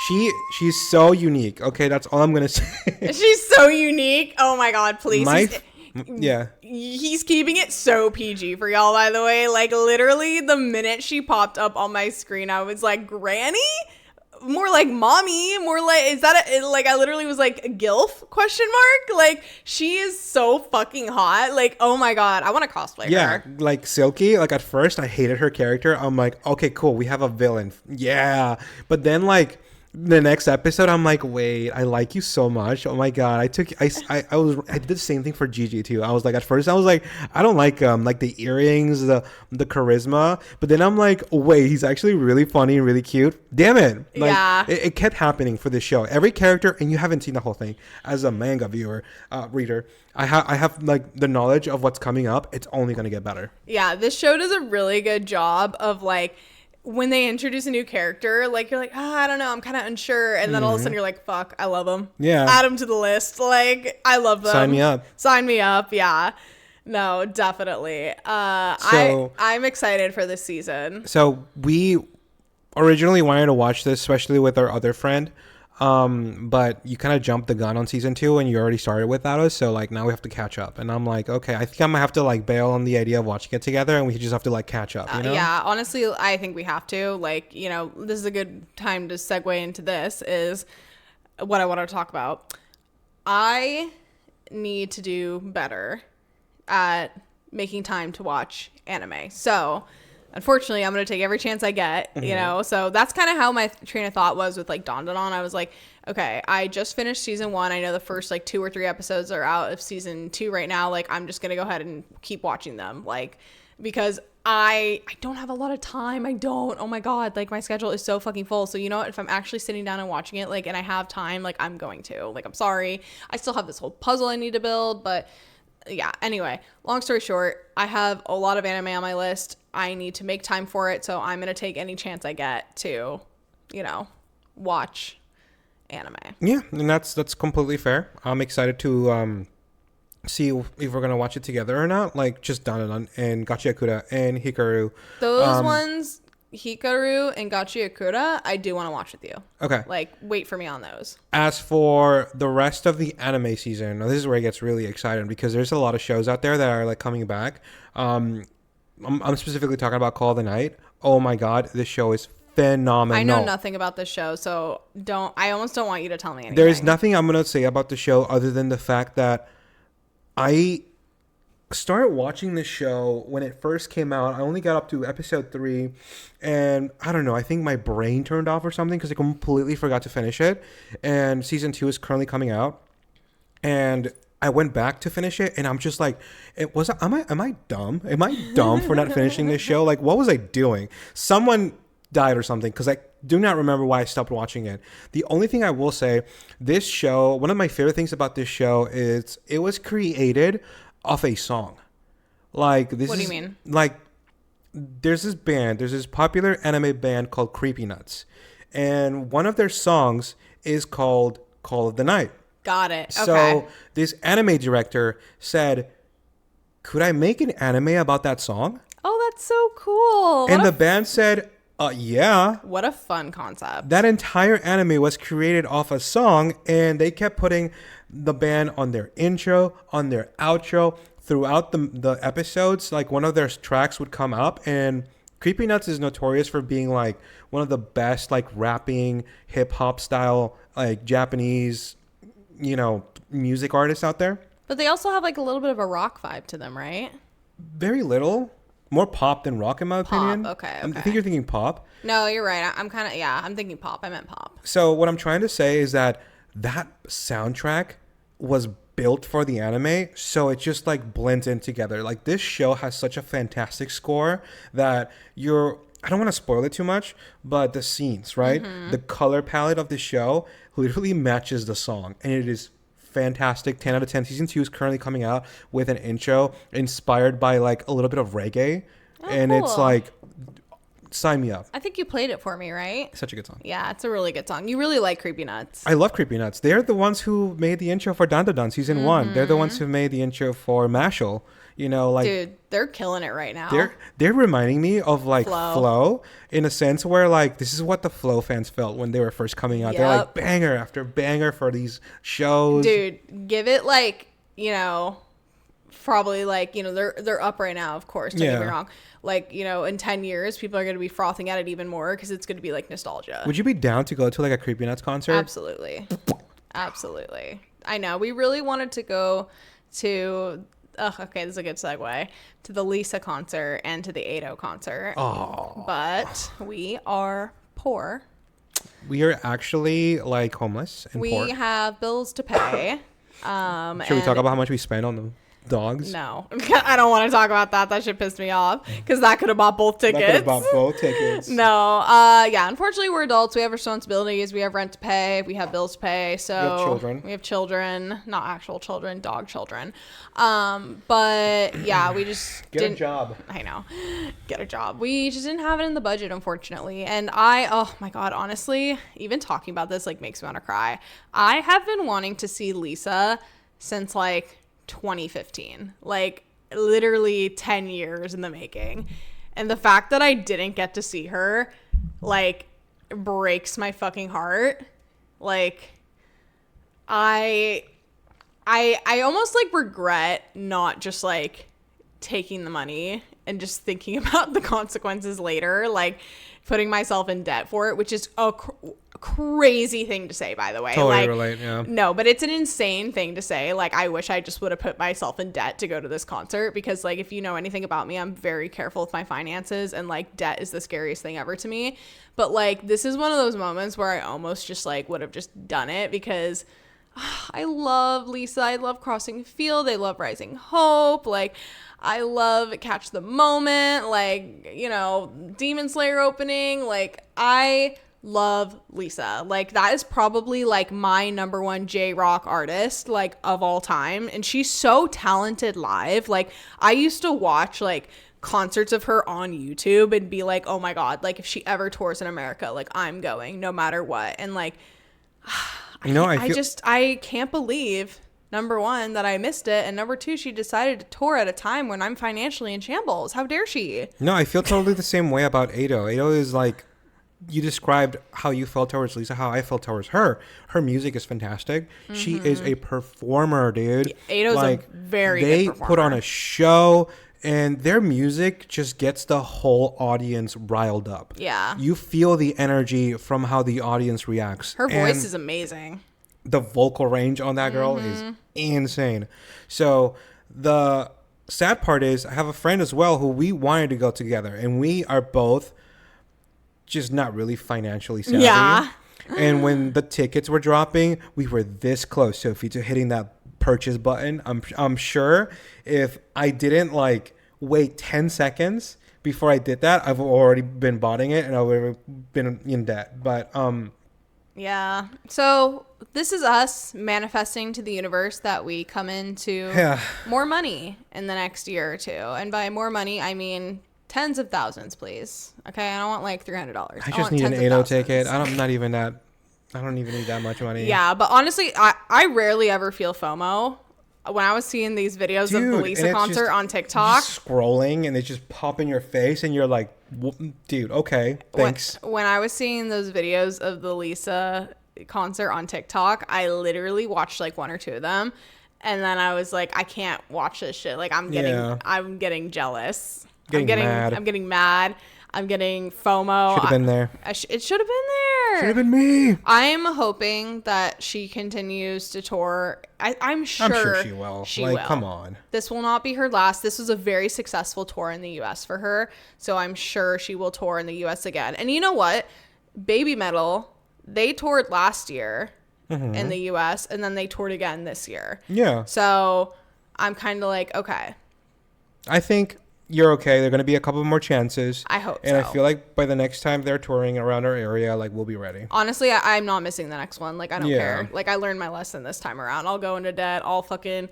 She's so unique. Okay, that's all I'm going to say. She's so unique. Oh my God, please. Yeah. He's keeping it so PG for y'all, by the way. Like, literally, the minute she popped up on my screen, I was like, Granny? More like mommy? More like, is that like, I literally was like, GILF? Question mark? Like, she is so fucking hot. Like, oh my God, I want to cosplay her. Yeah, like Silky, like at first I hated her character. I'm like, okay, cool, we have a villain. Yeah. But then like, the next episode, I'm like, wait, I like you so much. Oh my god, I did the same thing for Gigi too. I was like, at first, I was like, I don't like the earrings, the charisma, but then I'm like, wait, he's actually really funny and really cute. Damn it, like Yeah. it kept happening for this show. Every character, and you haven't seen the whole thing as a manga viewer, reader. I have like the knowledge of what's coming up. It's only gonna get better. Yeah, this show does a really good job of like when they introduce a new character, like you're like, I don't know, I'm kind of unsure, and then all of a sudden you're like, fuck, I love them. Yeah. Add them to the list. Like, I love them. Sign me up. Sign me up. Yeah. No, definitely. I'm excited for this season. So we originally wanted to watch this, especially with our other friend. But you kind of jumped the gun on season 2 and you already started without us. So like now we have to catch up. And I'm like, okay, I think I'm gonna have to like bail on the idea of watching it together, and we just have to like catch up, you know? Yeah, honestly, I think we have to. Like, you know, this is a good time to segue into this is what I want to talk about. I need to do better at making time to watch anime. So unfortunately, I'm going to take every chance I get, you know? So that's kind of how my train of thought was with like Dandadan. I was like, okay, I just finished season 1. I know the first like 2 or 3 episodes are out of season 2 right now. Like, I'm just going to go ahead and keep watching them. Like, because I don't have a lot of time. I don't. Oh my God. Like, my schedule is so fucking full. So, you know what? If I'm actually sitting down and watching it, like, and I have time, like, I'm going to. Like, I'm sorry. I still have this whole puzzle I need to build, but yeah, anyway, long story short, I have a lot of anime on my list. I need to make time for it, so I'm going to take any chance I get to, you know, watch anime. Yeah, and that's completely fair. I'm excited to see if we're going to watch it together or not. Like, just Dandadan and Gachi Akura and Hikaru. Those ones, Hikaru and Gachi Akura, I do want to watch with you. Okay. Like, wait for me on those. As for the rest of the anime season, now this is where it gets really exciting because there's a lot of shows out there that are like coming back. I'm specifically talking about Call of the Night. Oh my God, this show is phenomenal. I know nothing about this show, so I almost don't want you to tell me anything. There's nothing I'm going to say about the show other than the fact that I started watching this show when it first came out. I only got up to episode 3, and I don't know, I think my brain turned off or something because I completely forgot to finish it. And season 2 is currently coming out, and I went back to finish it, and I'm just like, am I dumb? Am I dumb for not finishing this show? Like, what was I doing? Someone died or something, because I do not remember why I stopped watching it. The only thing I will say, this show, one of my favorite things about this show is it was created off a song. Like, this What do you mean? Like, there's this popular anime band called Creepy Nuts, and one of their songs is called Call of the Night. Got it. Okay. So this anime director said, could I make an anime about that song? Oh, that's so cool. And the band said, yeah. What a fun concept. That entire anime was created off a song, and they kept putting the band on their intro, on their outro, throughout the episodes. Like, one of their tracks would come up, and Creepy Nuts is notorious for being like one of the best like rapping hip hop style like Japanese, you know, music artists out there. But they also have like a little bit of a rock vibe to them, right? Very little. More pop than rock, in my opinion. Okay. I think you're thinking pop. No, you're right. I'm kind of, I'm thinking pop. I meant pop. So what I'm trying to say is that soundtrack was built for the anime, so it just like blends in together. Like, this show has such a fantastic score that I don't want to spoil it too much, but the scenes, right? The color palette of the show literally matches the song, and it is fantastic. 10 out of 10. Season 2 is currently coming out with an intro inspired by like a little bit of reggae. And cool. It's like, sign me up. I think you played it for me, right? Such a good song. Yeah, it's a really good song. You really like Creepy Nuts. I love Creepy Nuts. They're the ones who made the intro for Dandadan season 1. They're the ones who made the intro for Mashal. You know, like, dude, they're killing it right now. They're reminding me of like Flow in a sense where like this is what the Flow fans felt when they were first coming out. Yep. They're like banger after banger for these shows. Dude, give it like, you know, probably like, you know, they're up right now, of course. Don't get me wrong. Like, you know, in 10 years, people are going to be frothing at it even more because it's going to be like nostalgia. Would you be down to go to like a Creepy Nuts concert? Absolutely. Absolutely. I know. We really wanted to go to, okay, this is a good segue, to the Lisa concert and to the Ado concert. Oh. But we are poor. We are actually like homeless and poor. We have bills to pay. Should we talk about how much we spend on the dogs? No, I don't want to talk about that. That shit pissed me off because that could have bought both tickets. That could have bought both tickets. No, yeah. Unfortunately, we're adults. We have responsibilities. We have rent to pay. We have bills to pay. So we have children. We have children, not actual children, dog children. But yeah, we just Get a job. I know, get a job. We just didn't have it in the budget, unfortunately. And oh my god, honestly, even talking about this like makes me want to cry. I have been wanting to see Lisa since like 2015, like literally 10 years in the making, and the fact that I didn't get to see her like breaks my fucking heart. Like I almost like regret not just like taking the money and just thinking about the consequences later, like putting myself in debt for it, which is a crazy thing to say, by the way. Totally like, relate, yeah. No, but it's an insane thing to say. Like, I wish I just would have put myself in debt to go to this concert because, like, if you know anything about me, I'm very careful with my finances, and, like, debt is the scariest thing ever to me. But, like, this is one of those moments where I almost just, like, would have just done it because I love Lisa. I love Crossing Field. I love Rising Hope. Like, I love Catch the Moment. Like, you know, Demon Slayer opening. Like, I love Lisa. Like, that is probably like my number one J-rock artist like of all time, and she's so talented live. Like, I used to watch like concerts of her on YouTube and be like, oh my god, like if she ever tours in America, like I'm going no matter what. And like you know, I can't believe, number one, that I missed it, and number two, she decided to tour at a time when I'm financially in shambles. How dare she? No, I feel totally the same way about Ado. Ado is like, you described how you felt towards Lisa, how I felt towards her. Her music is fantastic. Mm-hmm. She is a performer, dude. Ado's like, a very good performer. They put on a show, and their music just gets the whole audience riled up. Yeah. You feel the energy from how the audience reacts. Her voice is amazing. The vocal range on that girl is insane. So the sad part is I have a friend as well who we wanted to go together, and we are both just not really financially savvy. Yeah. And when the tickets were dropping, we were this close, Sophie, to hitting that purchase button. I'm sure if I didn't like wait 10 seconds before I did that, I've already been buying it and I would have been in debt. But yeah. So this is us manifesting to the universe that we come into more money in the next year or two. And by more money, I mean tens of thousands, please. Okay, I don't want like $300. I just need an 8-0 ticket. I don't even need that much money. Yeah, but honestly, I rarely ever feel FOMO. When I was seeing these videos of the Lisa concert on TikTok, just scrolling and they just pop in your face and you're like, dude, okay, thanks. When I was seeing those videos of the Lisa concert on TikTok, I literally watched like one or two of them, and then I was like, I can't watch this shit. Like I'm getting jealous. I'm getting mad. I'm getting FOMO. Should have been there. It should have been there. Should have been me. I'm hoping that she continues to tour. I'm sure she will. She will. Come on. This will not be her last. This was a very successful tour in the U.S. for her, so I'm sure she will tour in the U.S. again. And you know what? Baby Metal, they toured last year in the U.S., and then they toured again this year. Yeah. So I'm kind of like, okay. I think you're okay. There are going to be a couple more chances. I hope and so. I feel like by the next time they're touring around our area, like, we'll be ready. Honestly, I'm not missing the next one. Like, I don't care. Like, I learned my lesson this time around. I'll go into debt. I'll fucking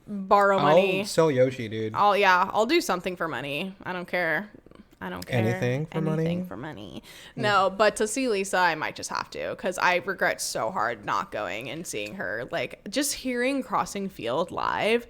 borrow money. I'll sell Yoshi, dude. I'll do something for money. I don't care. Anything for money? No, but to see Lisa, I might just have to, because I regret so hard not going and seeing her. Like, just hearing Crossing Field live.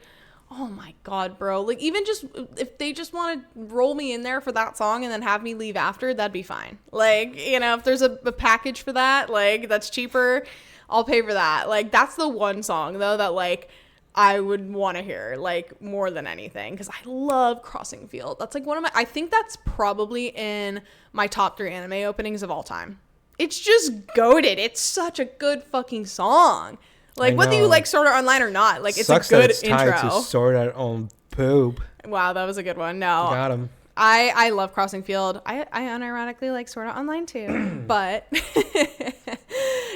Oh my god, bro. Like, even just if they just want to roll me in there for that song and then have me leave after, that'd be fine. Like, you know, if there's a package for that, like, that's cheaper, I'll pay for that. Like, that's the one song though that like I would want to hear, like, more than anything, because I love Crossing Field. That's like I think that's probably in my top 3 anime openings of all time. It's just goated. It's such a good fucking song. Like, whether you like Sword Art Online or not, like, it's Sucks a good that it's intro. tied to Sword Art on poop. Wow, that was a good one. No, got him. I love Crossing Field. I unironically like Sword Art Online too, but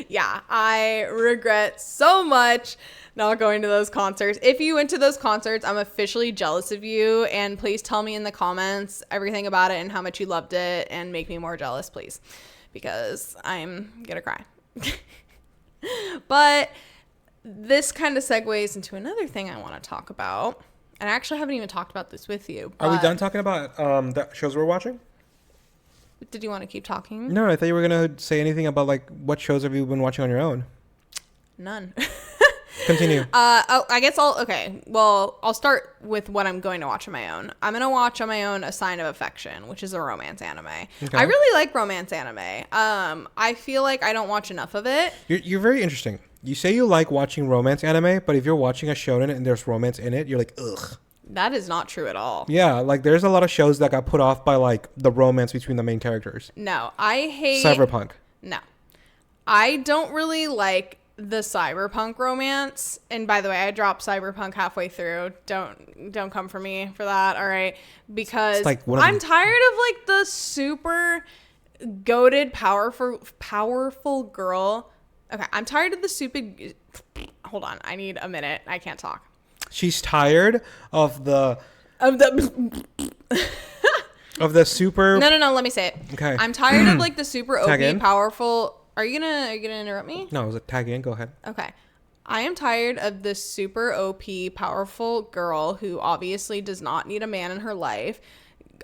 Yeah, I regret so much not going to those concerts. If you went to those concerts, I'm officially jealous of you. And please tell me in the comments everything about it and how much you loved it and make me more jealous, please. Because I'm going to cry. But this kind of segues into another thing I want to talk about. And I actually haven't even talked about this with you. Are we done talking about the shows we're watching? Did you want to keep talking? No, I thought you were going to say anything about, like, what shows have you been watching on your own? None. Continue. I guess I'll start with what I'm going to watch on my own. I'm going to watch on my own A Sign of Affection, which is a romance anime. Okay. I really like romance anime. I feel like I don't watch enough of it. You're very interesting. You say you like watching romance anime, but if you're watching a shonen and there's romance in it, you're like, ugh. That is not true at all. Yeah, like there's a lot of shows that got put off by like the romance between the main characters. No, I hate Cyberpunk. No. I don't really like the cyberpunk romance. And by the way, I dropped Cyberpunk halfway through. Don't come for me for that, all right? Because like I'm tired of like the super goated powerful girl. Okay, I'm tired of the stupid... Hold on, I need a minute. I can't talk. She's tired of the super... No, let me say it. Okay. I'm tired of like the super OP powerful... Are you gonna interrupt me? No, it was a tag in. Go ahead. Okay. I am tired of the super OP powerful girl who obviously does not need a man in her life,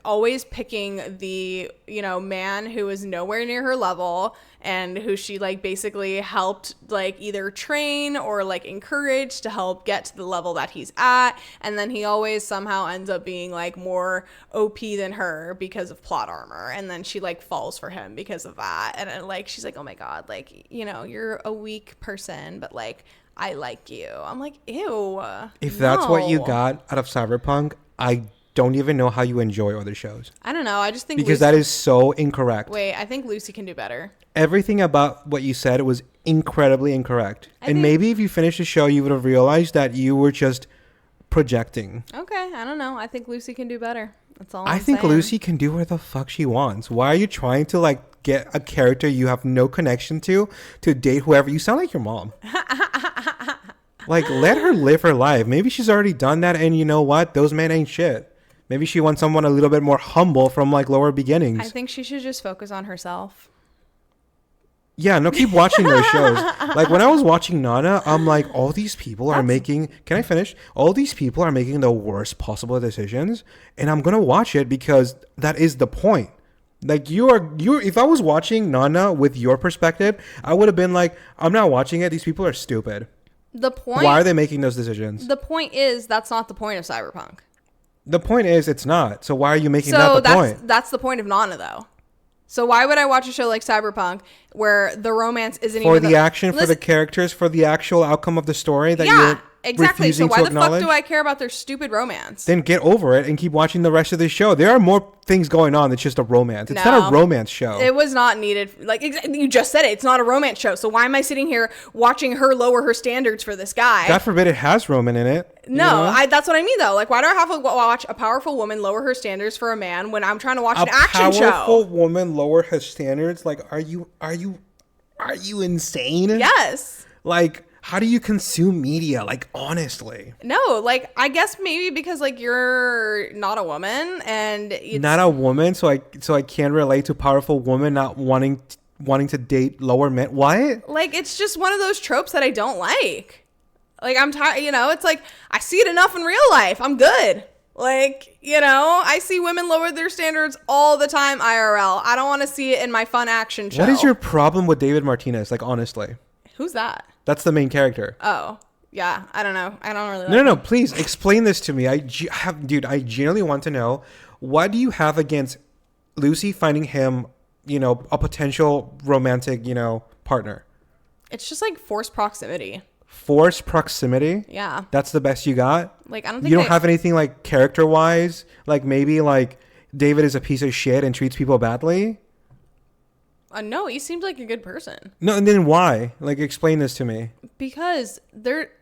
always picking the, man who is nowhere near her level and who she like basically helped like either train or like encourage to help get to the level that he's at. And then he always somehow ends up being like more OP than her because of plot armor. And then she like falls for him because of that. And like, she's like, oh my God, like, you're a weak person, but like, I like you. I'm like, ew. If that's what you got out of Cyberpunk, I don't even know how you enjoy other shows. I don't know. I just think because that is so incorrect. Wait, I think Lucy can do better. Everything about what you said was incredibly incorrect. And maybe if you finished the show, you would have realized that you were just projecting. Okay, I don't know. I think Lucy can do better. That's all I think Lucy can do whatever the fuck she wants. Why are you trying to like get a character you have no connection to date whoever? You sound like your mom. Like, let her live her life. Maybe she's already done that, and you know what? Those men ain't shit. Maybe she wants someone a little bit more humble from like lower beginnings. I think she should just focus on herself. Yeah, no, keep watching those shows. Like when I was watching Nana, I'm like, all these people are making... Can I finish? All these people are making the worst possible decisions, and I'm going to watch it because that is the point. Like if I was watching Nana with your perspective, I would have been like, I'm not watching it. These people are stupid. Why are they making those decisions? The point is, that's not the point of Cyberpunk. The point is, it's not. So why are you making that the point? That's the point of Nana, though. So why would I watch a show like Cyberpunk where the romance isn't for the action, for the characters, for the actual outcome of the story that you're exactly. So why the fuck do I care about their stupid romance? Then get over it and keep watching the rest of the show. There are more things going on than just a romance. It's not a romance show. It was not needed. Like you just said it. It's not a romance show. So why am I sitting here watching her lower her standards for this guy? God forbid it has romance in it. No, that's what I mean though. Like, why do I have to watch a powerful woman lower her standards for a man when I'm trying to watch an action show? A powerful woman lower her standards? Like, are you insane? Yes. Like, how do you consume media? Like, honestly. No, like, I guess maybe because like you're not a woman and it's not a woman, so I can't relate to powerful women not wanting to date lower men. What? Like, it's just one of those tropes that I don't like. Like, I'm tired, it's like, I see it enough in real life. I'm good. Like, I see women lower their standards all the time IRL. I don't want to see it in my fun action show. What is your problem with David Martinez? Like, honestly. Who's that? That's the main character. Oh, yeah. I don't know. I don't really No, please explain this to me. I genuinely want to know, what do you have against Lucy finding him, a potential romantic, partner? It's just like forced proximity. Forced proximity? Yeah. That's the best you got? Like, I don't think you don't have anything like character-wise? Like maybe like David is a piece of shit and treats people badly? No, he seems like a good person. No, and then why? Like, explain this to me. Because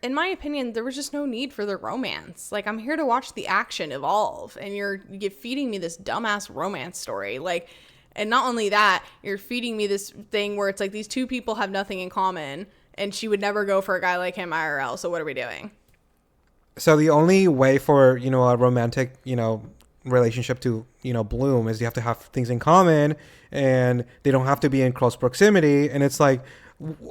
in my opinion, there was just no need for the romance. Like, I'm here to watch the action evolve, and you're feeding me this dumbass romance story. Like, And not only that, you're feeding me this thing where it's like these two people have nothing in common, and she would never go for a guy like him IRL. So what are we doing? So the only way for, a romantic, relationship to, bloom is you have to have things in common, and they don't have to be in close proximity. And it's like,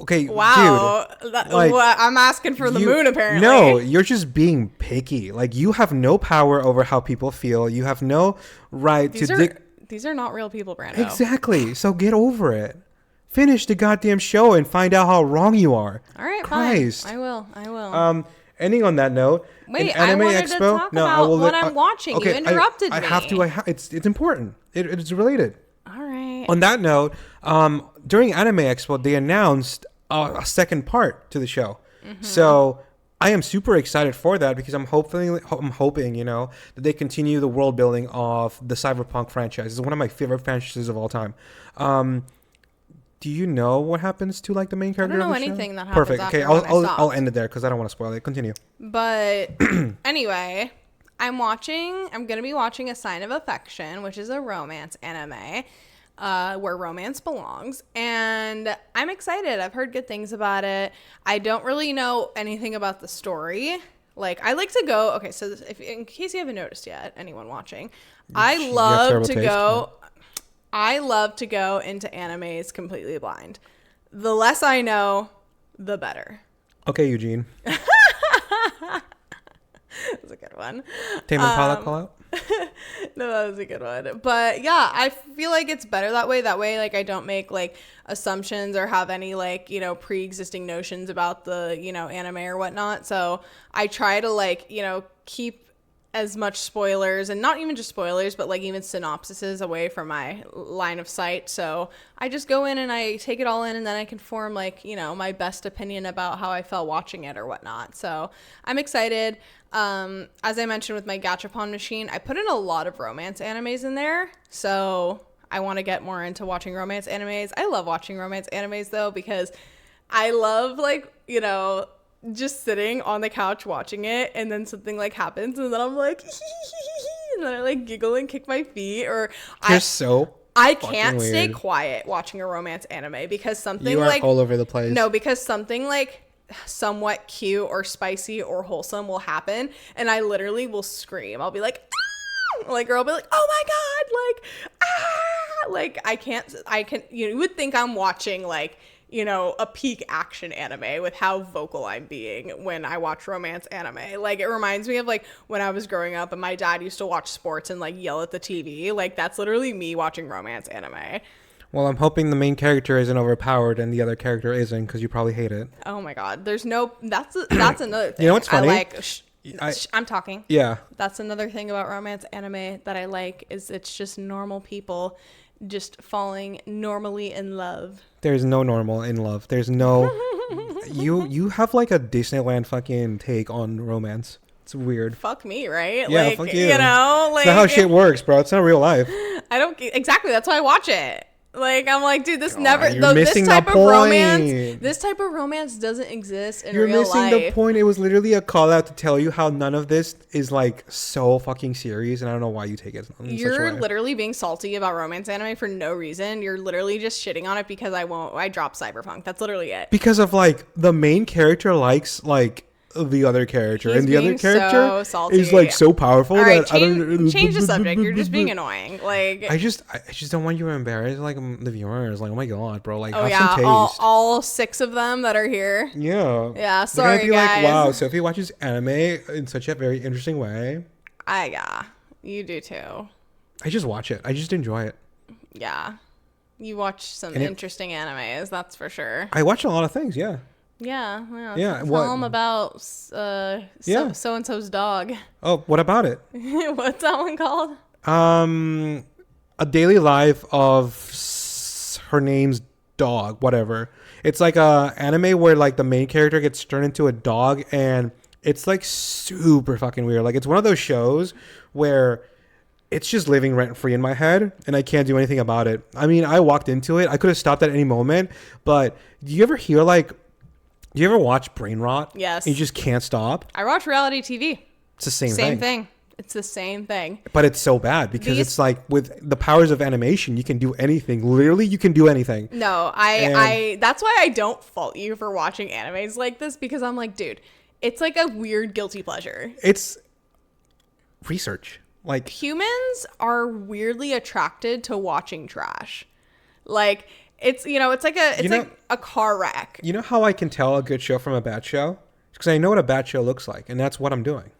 okay, wow, dude, I'm asking for the moon apparently. No, you're just being picky. Like, you have no power over how people feel. You have no right These are not real people, Brando. Exactly. So get over it. Finish the goddamn show and find out how wrong you are. All right, Christ. fine. I will. Ending on that note. Wait, I wanted to talk about what I'm watching. Okay, you interrupted me. I have to. It's important. It's related. All right. On that note, during Anime Expo, they announced a second part to the show. Mm-hmm. So I am super excited for that because I'm hoping, that they continue the world building of the Cyberpunk franchise. It's one of my favorite franchises of all time. Do you know what happens to like the main character? I don't know of the anything show? that happens. Perfect. Okay, I'll end it there because I don't want to spoil it. Continue. But anyway, I'm gonna be watching A Sign of Affection, which is a romance anime, where romance belongs, and I'm excited. I've heard good things about it. I don't really know anything about the story. Like, I like to go. Okay, so in case you haven't noticed yet, anyone watching, I love to go into animes completely blind. The less I know, the better. Okay, Eugene. That's a good one. Tame Impala call out? No, that was a good one. But yeah, I feel like it's better that way. That way, like, I don't make like assumptions or have any like, pre-existing notions about the, anime or whatnot. So I try to like, keep as much spoilers, and not even just spoilers, but like even synopsises away from my line of sight. So I just go in and I take it all in, and then I can form like, my best opinion about how I felt watching it or whatnot. So I'm excited. As I mentioned with my Gachapon machine, I put in a lot of romance animes in there. So I want to get more into watching romance animes. I love watching romance animes though, because I love like, just sitting on the couch watching it, and then something like happens, and then I'm like, and then I like giggle and kick my feet, or I can't stay quiet watching a romance anime because something you are like all over the place. No, because something like somewhat cute or spicy or wholesome will happen, and I literally will scream. I'll be like, ah! Like, or I'll be like, oh my god, like, ah! Like, I can. You would think I'm watching like, a peak action anime with how vocal I'm being when I watch romance anime. Like, it reminds me of like when I was growing up and my dad used to watch sports and like yell at the TV. Like, that's literally me watching romance anime. Well, I'm hoping the main character isn't overpowered and the other character isn't, because you probably hate it. Oh my god, that's another thing. You know what's funny? I'm talking. Yeah. That's another thing about romance anime that I like, is it's just normal people just falling normally in love. There's no normal in love. There's no you have like a Disneyland fucking take on romance. It's weird. Fuck me, right? Yeah, like, fuck you. Like, it's not how shit works, bro. It's not real life. I don't exactly. That's why I watch it. Like, I'm like, dude, this type of romance doesn't exist in real life. You're missing the point. It was literally a call out to tell you how none of this is like so fucking serious, and I don't know why you take it. You're literally being salty about romance anime for no reason. You're literally just shitting on it because I dropped Cyberpunk. That's literally it. Because of like the main character likes like the other character, and the other character is like so powerful. All right, change the subject. You're just being annoying. Like, I just don't want you to embarrass like the viewers. Like, oh my god, bro! Like, oh have yeah, some taste. all 6 of them that are here. Yeah. Sorry, they're gonna be guys. like, wow, Sophie watches anime in such a very interesting way. Yeah, you do too. I just watch it. I just enjoy it. Yeah, you watch some interesting animes. That's for sure. I watch a lot of things. Yeah. Yeah. Tell them about so and so's dog. Oh, what about it? What's that one called? A daily life of her name's dog. Whatever. It's like a anime where like the main character gets turned into a dog, and it's like super fucking weird. Like, it's one of those shows where it's just living rent free in my head, and I can't do anything about it. I mean, I walked into it. I could have stopped at any moment, but do you ever watch Brain Rot? Yes. And you just can't stop? I watch reality TV. It's the same thing. It's It's the same thing. But it's so bad because it's like with the powers of animation, you can do anything. Literally, you can do anything. No, I that's why I don't fault you for watching animes like this, because I'm like, dude, it's like a weird guilty pleasure. It's research. Like, humans are weirdly attracted to watching trash. Like, it's, you know, it's like a car wreck. You know how I can tell a good show from a bad show? Because I know what a bad show looks like, and that's what I'm doing.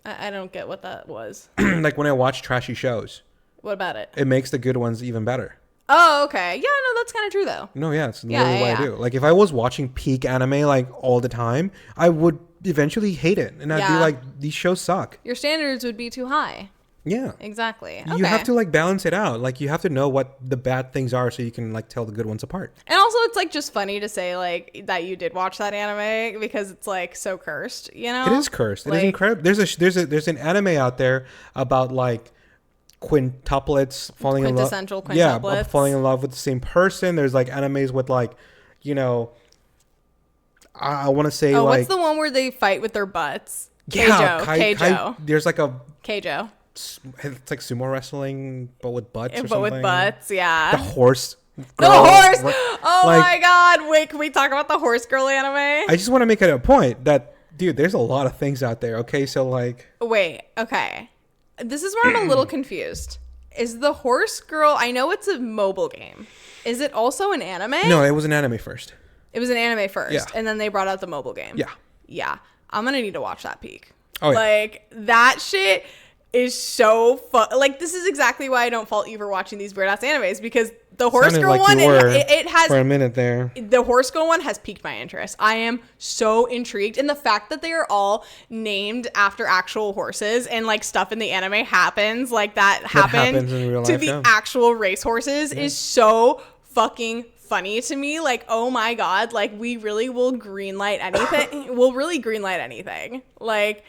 I don't get what that was. Like when I watch trashy shows. What about it? It makes the good ones even better. Oh, okay. Yeah, no, that's kind of true though. No, yeah, it's literally what I do. Like if I was watching peak anime like all the time, I would eventually hate it, and I'd be like, these shows suck. Your standards would be too high. Yeah, exactly. Okay. You have to like balance it out. Like you have to know what the bad things are so you can like tell the good ones apart. And also, it's like just funny to say like that you did watch that anime because it's like so cursed. You know, it is cursed. Like, it is incredible. There's an anime out there about like quintuplets falling in love. Quintessential quintuplets. Yeah, falling in love with the same person. There's like animes with like, you know, I want to say like, what's the one where they fight with their butts? Yeah, Keijo. There's like a Keijo. It's like sumo wrestling, but with butts or but something. With butts, yeah. The horse. The horse. Oh like, my god! Wait, can we talk about the horse girl anime? I just want to make it a point that, dude, there's a lot of things out there. Okay, so like. Wait. Okay. This is where I'm a little confused. Is the horse girl? I know it's a mobile game. Is it also an anime? No, it was an anime first. It was an anime first, yeah. And then they brought out the mobile game. Yeah. Yeah. I'm gonna need to watch that peak. Oh yeah. Like that shit is so fun. Like this is exactly why I don't fault you for watching these weird ass animes, because the horse girl one, it has for a minute there. The horse girl one has piqued my interest. I am so intrigued, and the fact that they are all named after actual horses and like stuff in the anime happens like that happened in real life, to the actual race horses is so fucking funny to me. Like, oh my god, like we really will greenlight anything. We'll really greenlight anything. Like,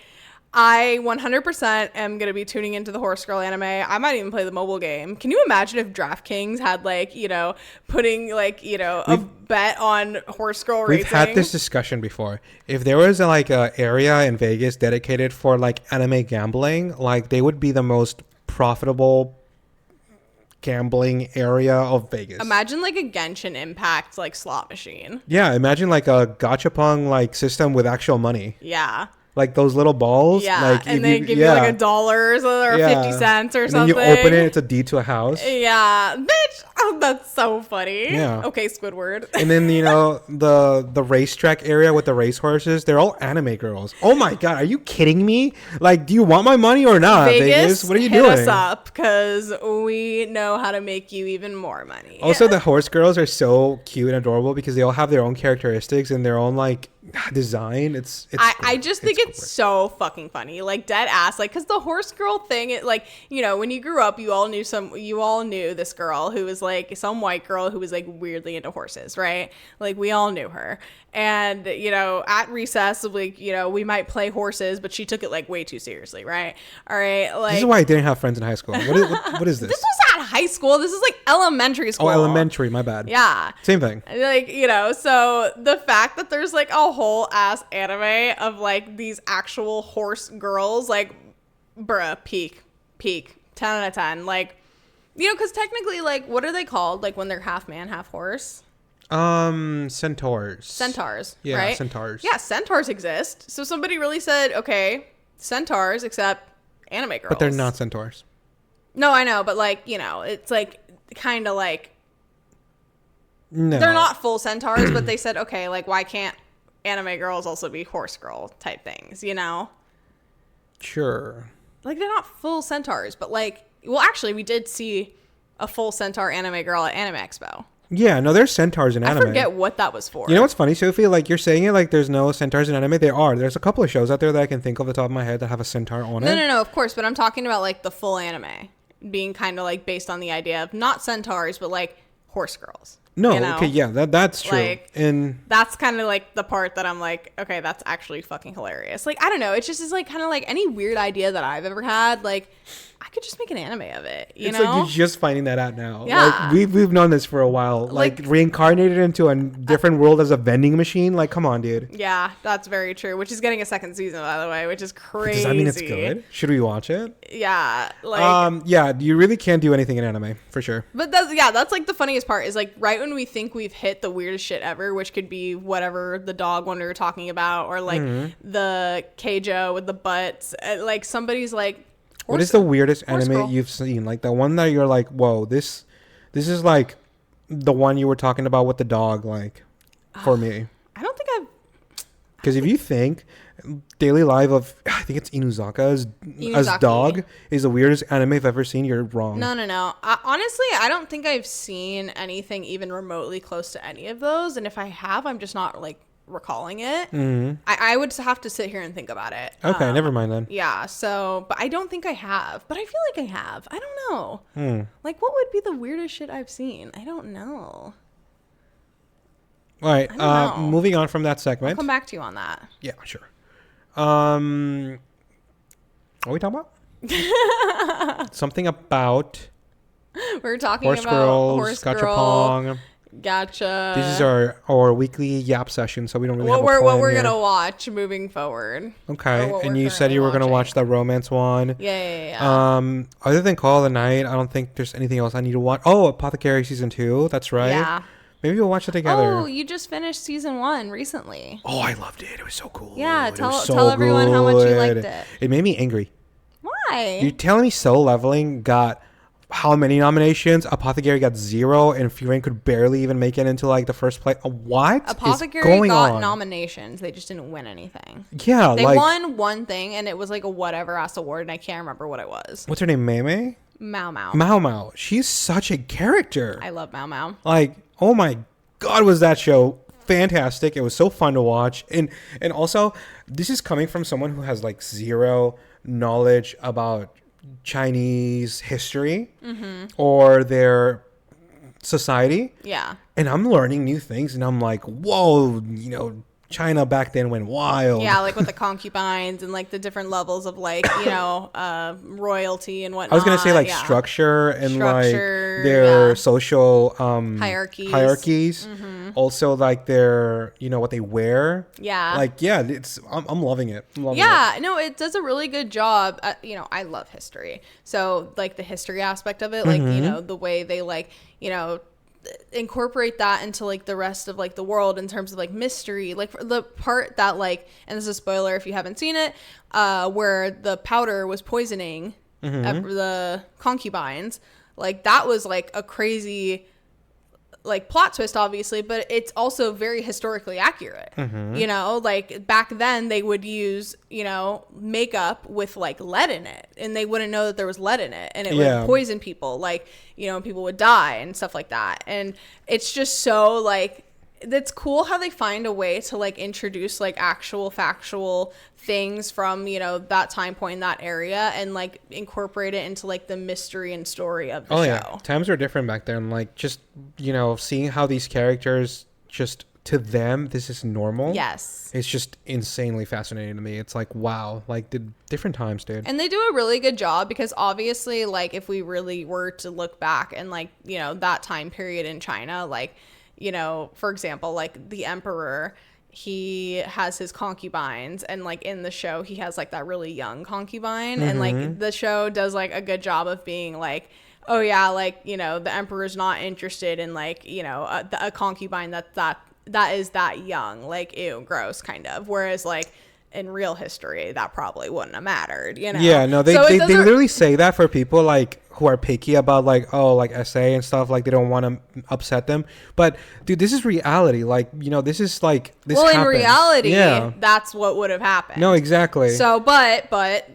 I 100% am going to be tuning into the Horse Girl anime. I might even play the mobile game. Can you imagine if DraftKings had like, you know, putting like, you know, a bet on Horse Girl racing? We've had this discussion before. If there was like a area in Vegas dedicated for like anime gambling, like they would be the most profitable gambling area of Vegas. Imagine like a Genshin Impact like slot machine. Yeah, imagine like a gachapon like system with actual money. Yeah. Like those little balls. Yeah, like and they give you like $1 or 50 cents or something. And then you open it, it's a deed to a house. Yeah. Bitch. Oh, that's so funny. Yeah. Okay, Squidward. And then, you know, the racetrack area with the racehorses, they're all anime girls. Oh my God, are you kidding me? Like, do you want my money or not, Vegas? What are you doing? Hit us up, because we know how to make you even more money. Also, the horse girls are so cute and adorable because they all have their own characteristics and their own, like, design. I just think it's so fucking funny, like dead ass, like because the horse girl thing, it like, you know, when you grew up you all knew this girl who was like some white girl who was like weirdly into horses, right? Like we all knew her, and you know, at recess, like, you know, we might play horses, but she took it like way too seriously, right? All right, like this is why I didn't have friends in high school. What is this? This was at high school. This is like elementary school. Oh, elementary, my bad. Yeah, same thing. Like, you know, so the fact that there's like a whole ass anime of like these actual horse girls, like, bruh, peak 10 out of 10. Like, you know, because technically, like, what are they called, like when they're half man half horse? Centaurs. Yeah, right? centaurs. Yeah, centaurs exist. So somebody really said, okay, centaurs, except anime girls. But they're not centaurs. No, I know, but like, you know, it's like kind of like, no, they're not full centaurs, but they said, okay, like, why can't anime girls also be horse girl type things, you know? Sure. Like, they're not full centaurs, but like, well, actually, we did see a full centaur anime girl at Anime Expo. Yeah, no, there's centaurs in anime. I forget what that was for. You know what's funny, Sophie? Like, you're saying it like there's no centaurs in anime. There are. There's a couple of shows out there that I can think of the top of my head that have a centaur on it. No, of course, but I'm talking about like the full anime being kind of like based on the idea of not centaurs, but like horse girls. No, you know? okay, yeah, that's true. Like, And that's kind of like the part that I'm like, okay, that's actually fucking hilarious. Like, I don't know. It's just is like kind of like any weird idea that I've ever had. Like, I could just make an anime of it. You it's know? like you're just finding that out now. Yeah. Like we've known this for a while. Like reincarnated into a different world as a vending machine. Like, come on, dude. Yeah, that's very true. Which is getting a second season, by the way, which is crazy. Does that mean it's good? Should we watch it? Yeah, like yeah, you really can't do anything in anime for sure. but that's like the funniest part is like right when we think we've hit the weirdest shit ever, which could be whatever the dog one we were talking about, or like the Keijo with the butts. Like somebody's like, What is the weirdest horse anime girl. you've seen? Like the one that you're like, whoa, this is like the one you were talking about with the dog. Like for me, I don't think I've because if you think Daily Life of, I think it's Inuzaka as Inuzaki. dog is the weirdest anime I've ever seen, you're wrong. No. Honestly, I don't think I've seen anything even remotely close to any of those. And if I have, I'm just not like recalling it. I would have to sit here and think about it. Okay, never mind then. Yeah. So, but I don't think I have. But I feel like I have. I don't know. Like, what would be the weirdest shit I've seen? I don't know. All right, I don't know. moving on from that I'll segment. come back to you on that. Yeah, sure. What are we talking about? Something about We were talking horse about girls, horse girl. gachapon. Gotcha. This is our weekly yap session, so we don't really have a what plan we're here. gonna watch moving forward. Okay, or what and we're you said you were currently gonna watch watching. that romance one. Yeah. Other than Call of the Night, I don't think there's anything else I need to watch. Oh, Apothecary season 2. That's right. Yeah. Maybe we'll watch it together. Oh, you just finished season 1 recently. Oh, I loved it. It was so cool. Yeah, It was tell everyone how much you liked good. it. It made me angry. Why? You're telling me Solo Leveling got how many nominations? Apothecary got 0, and Fury could barely even make it into like the first place. What Apothecary is going got on? nominations. They just didn't win anything. Yeah, They like won one thing, and it was like a whatever ass award, and I can't remember what it was. what's her name? Mei? Mao Mao. Mao Mao. She's such a character. I love Mao Mao. Like, oh my god, was that show fantastic. It was so fun to watch. And also, this is coming from someone who has like 0 knowledge about Chinese history or their society. Yeah. And I'm learning new things, and I'm like, whoa, China back then went wild. Yeah, like with the concubines and like the different levels of like, royalty and whatnot. I was gonna say like yeah. structure and like Structure, their yeah. social Hierarchies. Also like their what they wear. Yeah. Like I'm loving it. I'm loving Yeah, no, it does a really good job. I love history. So like the history aspect of it, like, the way they like, incorporate that into like the rest of like the world in terms of like mystery, like the part that like, and this is a spoiler if you haven't seen it, where the powder was poisoning the concubines, like that was like a crazy like plot twist obviously, but it's also very historically accurate. Like back then they would use makeup with like lead in it, and they wouldn't know that there was lead in it, and it would poison people, like people would die and stuff like that. And it's just so like, it's cool how they find a way to like introduce like actual factual things from that time point in that area and like incorporate it into like the mystery and story of the show. Yeah, times were different back then. Like just seeing how these characters, just to them this is normal. Yes, it's just insanely fascinating to me. It's like, wow, like the different times, dude. And they do a really good job because obviously like if we really were to look back and like that time period in China, like for example, like the emperor, he has his concubines, and like in the show he has like that really young concubine, and like the show does like a good job of being like, oh yeah, like the emperor's not interested in like a concubine that is that young, like ew, gross kind of, whereas like in real history that probably wouldn't have mattered. Yeah, no, they literally say that for people like who are picky about like, oh, like essay and stuff, like they don't want to upset them. But dude, this is reality. Like, this is like, this happens. In reality, that's what would have happened. No, exactly. So, but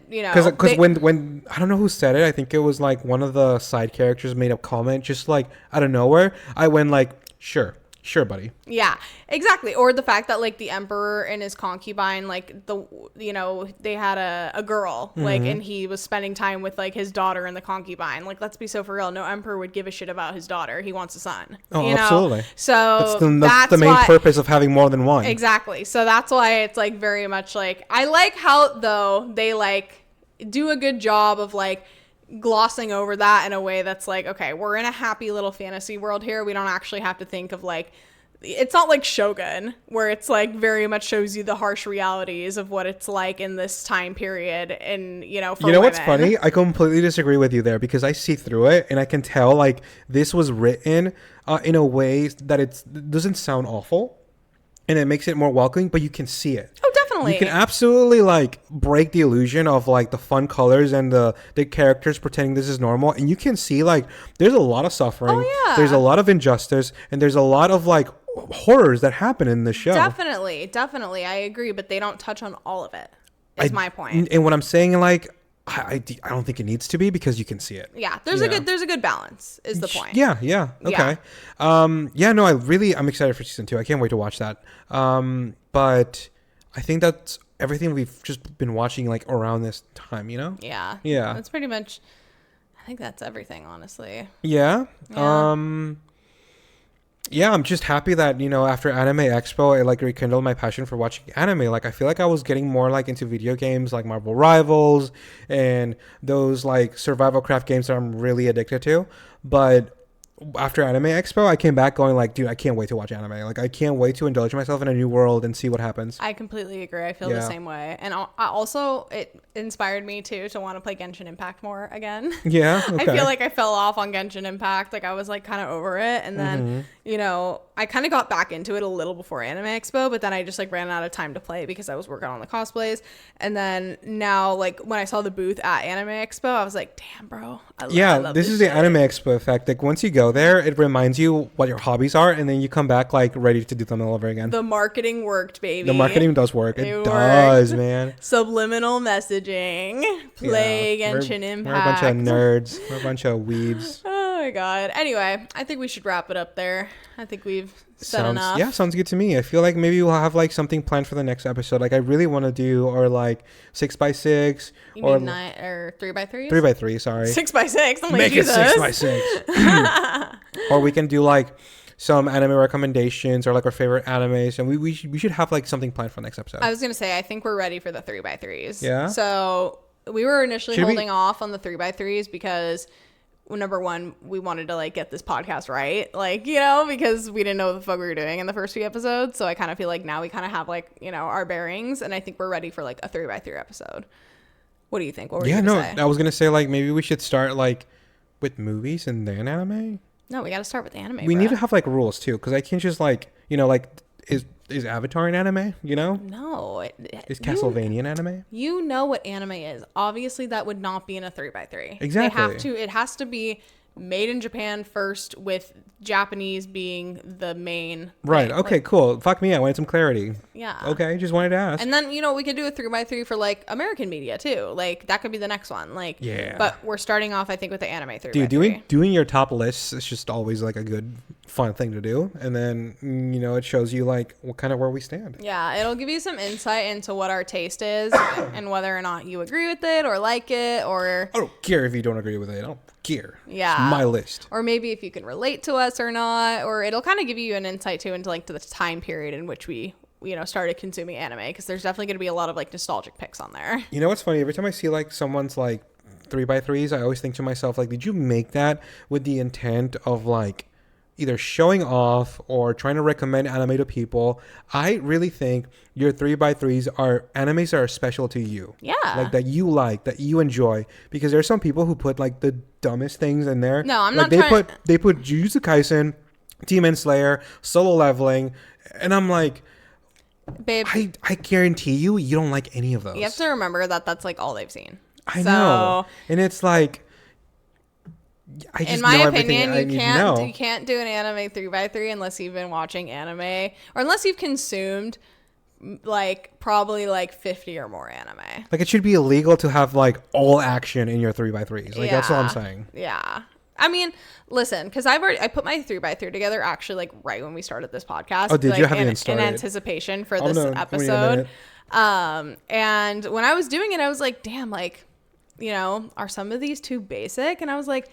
because when I don't know who said it, I think it was like one of the side characters made a comment just like out of nowhere. I went like, sure, Sure, buddy. Yeah, exactly. Or the fact that like the emperor and his concubine, like they had a girl, like, and he was spending time with like his daughter and the concubine. Like, let's be so for real. No emperor would give a shit about his daughter. He wants a son. Oh, absolutely. So that's the main purpose of having more than one. Exactly. So that's why it's like very much like, I like how though they like do a good job of like glossing over that in a way that's like, okay, we're in a happy little fantasy world here. We don't actually have to think of like, it's not like Shogun where it's like very much shows you the harsh realities of what it's like in this time period. And for women. What's funny, I completely disagree with you there, because I see through it and I can tell like this was written in a way that it doesn't sound awful and it makes it more welcoming, but you can see it. Oh, definitely. You can absolutely like break the illusion of like the fun colors and the characters pretending this is normal, and you can see like there's a lot of suffering. Oh, yeah. There's a lot of injustice, and there's a lot of like horrors that happen in the show. Definitely, I agree, but they don't touch on all of it. Is my point. And what I'm saying, like, I don't think it needs to be, because you can see it. Yeah, there's a good balance is the point. Yeah, okay. No, I'm excited for season 2. I can't wait to watch that. But I think that's everything we've just been watching like around this time, Yeah. That's pretty much, I think that's everything, honestly. Yeah. I'm just happy that, after Anime Expo, it like rekindled my passion for watching anime. Like, I feel like I was getting more like into video games like Marvel Rivals and those like survival craft games that I'm really addicted to. But after Anime Expo, I came back going like, dude, I can't wait to watch anime. Like, I can't wait to indulge myself in a new world and see what happens. I completely agree. I feel the same way. And it inspired me too to want to play Genshin Impact more again. Yeah. Okay. I feel like I fell off on Genshin Impact. Like, I was like kind of over it. And then, I kind of got back into it a little before Anime Expo, but then I just like ran out of time to play because I was working on the cosplays. And then now, like, when I saw the booth at Anime Expo, I was like, damn, bro. I love this is shit. the Anime Expo effect. Like, once you go there, it reminds you what your hobbies are, and then you come back like ready to do them all over again. The marketing worked, baby. The marketing does work. It does, man. Subliminal messaging. Play Genshin Impact. We're a bunch of nerds. We're a bunch of weebs. Oh my god. Anyway, I think we should wrap it up there. I think we've said enough. Yeah, sounds good to me. I feel like maybe we'll have like something planned for the next episode. Like, I really want to do or like 6x6 or 3x3. 3x3. Sorry. 6x6. I'm Make it 6x6. Or we can do like some anime recommendations or like our favorite animes, and we should have like something planned for next episode. I was gonna say, I think we're ready for the 3x3s. Yeah. So we were initially holding off on the 3x3s because, number one, we wanted to like get this podcast right, like, because we didn't know what the fuck we were doing in the first few episodes. So I kind of feel like now we kind of have like, our bearings, and I think we're ready for like a 3x3 episode. What do you think? What were you gonna say? I was gonna say like maybe we should start like with movies and then anime. No, we got to start with anime. We need to have like rules too, because I can't just like like is Avatar an anime? No. Is Castlevania an anime? You know what anime is. Obviously, that would not be in a 3x3. Exactly. It has to be made in Japan first, with Japanese being the main. Right. thing. Okay, cool. Fuck me. I wanted some clarity. Yeah. Okay. Just wanted to ask. And then, we could do a 3x3 for like American media too. Like, that could be the next one. Like, yeah. But we're starting off, I think, with the anime 3x3. Dude, doing your top lists is just always like a good, fun thing to do. And then, it shows you like what kind of where we stand. Yeah. It'll give you some insight into what our taste is and whether or not you agree with it or like it, or. I don't care if you don't agree with it. I don't care. Yeah. It's my list. Or maybe if you can relate to us or not, or it'll kind of give you an insight too into like to the time period in which we started consuming anime, because there's definitely going to be a lot of like nostalgic picks on there. You know what's funny? Every time I see like someone's like 3x3s, I always think to myself, like, did you make that with the intent of like either showing off or trying to recommend anime to people? I really think your 3x3s are animes that are special to you. Yeah. Like that you enjoy, because there are some people who put like the dumbest things in there. No, I'm like, not they put Jujutsu Kaisen, Demon Slayer, Solo Leveling, and I'm like, babe, I guarantee you don't like any of those. You have to remember that that's like all they've seen. I know. And it's like, I just in my know opinion, you can't do an anime 3x3 unless you've been watching anime, or unless you've consumed like probably like 50 or more anime. Like, it should be illegal to have like all action in your 3x3s. Like, that's what I'm saying. Yeah. I mean, listen, because I put my 3x3 together actually like right when we started this podcast. Oh, did like, you? Haven't even started. In anticipation for this no, episode. And when I was doing it, I was like, damn, like, you know, are some of these too basic? And I was like,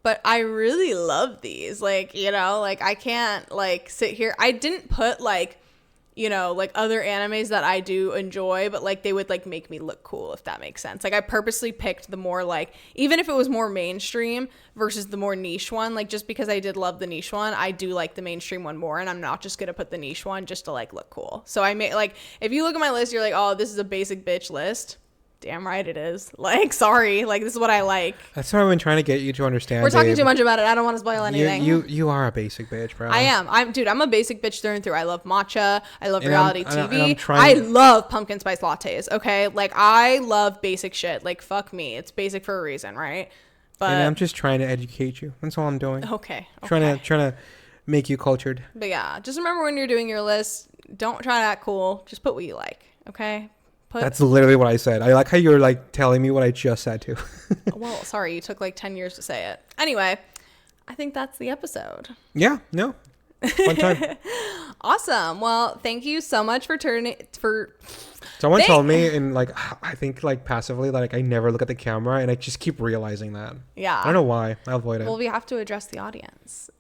but I really love these. Like, you know, like I can't like sit here. I didn't put like, you know, like other animes that I do enjoy, but like they would like make me look cool, if that makes sense. Like I purposely picked the more like, even if it was more mainstream versus the more niche one, like just because I did love the niche one, I do like the mainstream one more, and I'm not just gonna put the niche one just to like look cool. So I made like, if you look at my list, you're like, oh, this is a basic bitch list. Damn right it is. Like, sorry, like this is what I like. That's what I've been trying to get you to understand. We're talking Dave. too much about it. I don't want to spoil anything. You are a basic bitch, bro. I am. I'm a basic bitch through and through. I love matcha. I love reality TV. I'm I love pumpkin spice lattes. Okay, like I love basic shit. Like fuck me, it's basic for a reason, right? But and I'm just trying to educate you. That's all I'm doing. Okay. Trying to make you cultured. But yeah, just remember when you're doing your list, don't try to act cool. Just put what you like. Okay. That's literally what I said. I like how you're like telling me what I just said too. Well, sorry, you took like 10 years to say it. Anyway, I think that's the episode. Yeah, no. Fun time. Awesome. Well, thank you so much for Someone told me, and like I think like passively, like I never look at the camera, and I just keep realizing that. Yeah. I don't know why. I avoid it. Well, we have to address the audience.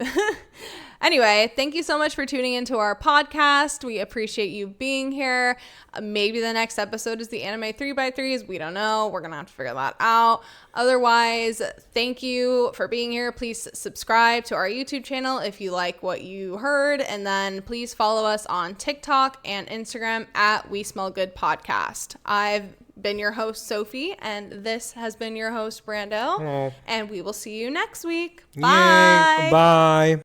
Anyway, thank you so much for tuning into our podcast. We appreciate you being here. Maybe the next episode is the anime 3x3s. We don't know. We're going to have to figure that out. Otherwise, thank you for being here. Please subscribe to our YouTube channel if you like what you heard. And then please follow us on TikTok and Instagram at wesmellgoodpodcast. I've been your host, Sophie, and this has been your host, Brando. Oh. And we will see you next week. Bye. Yay. Bye.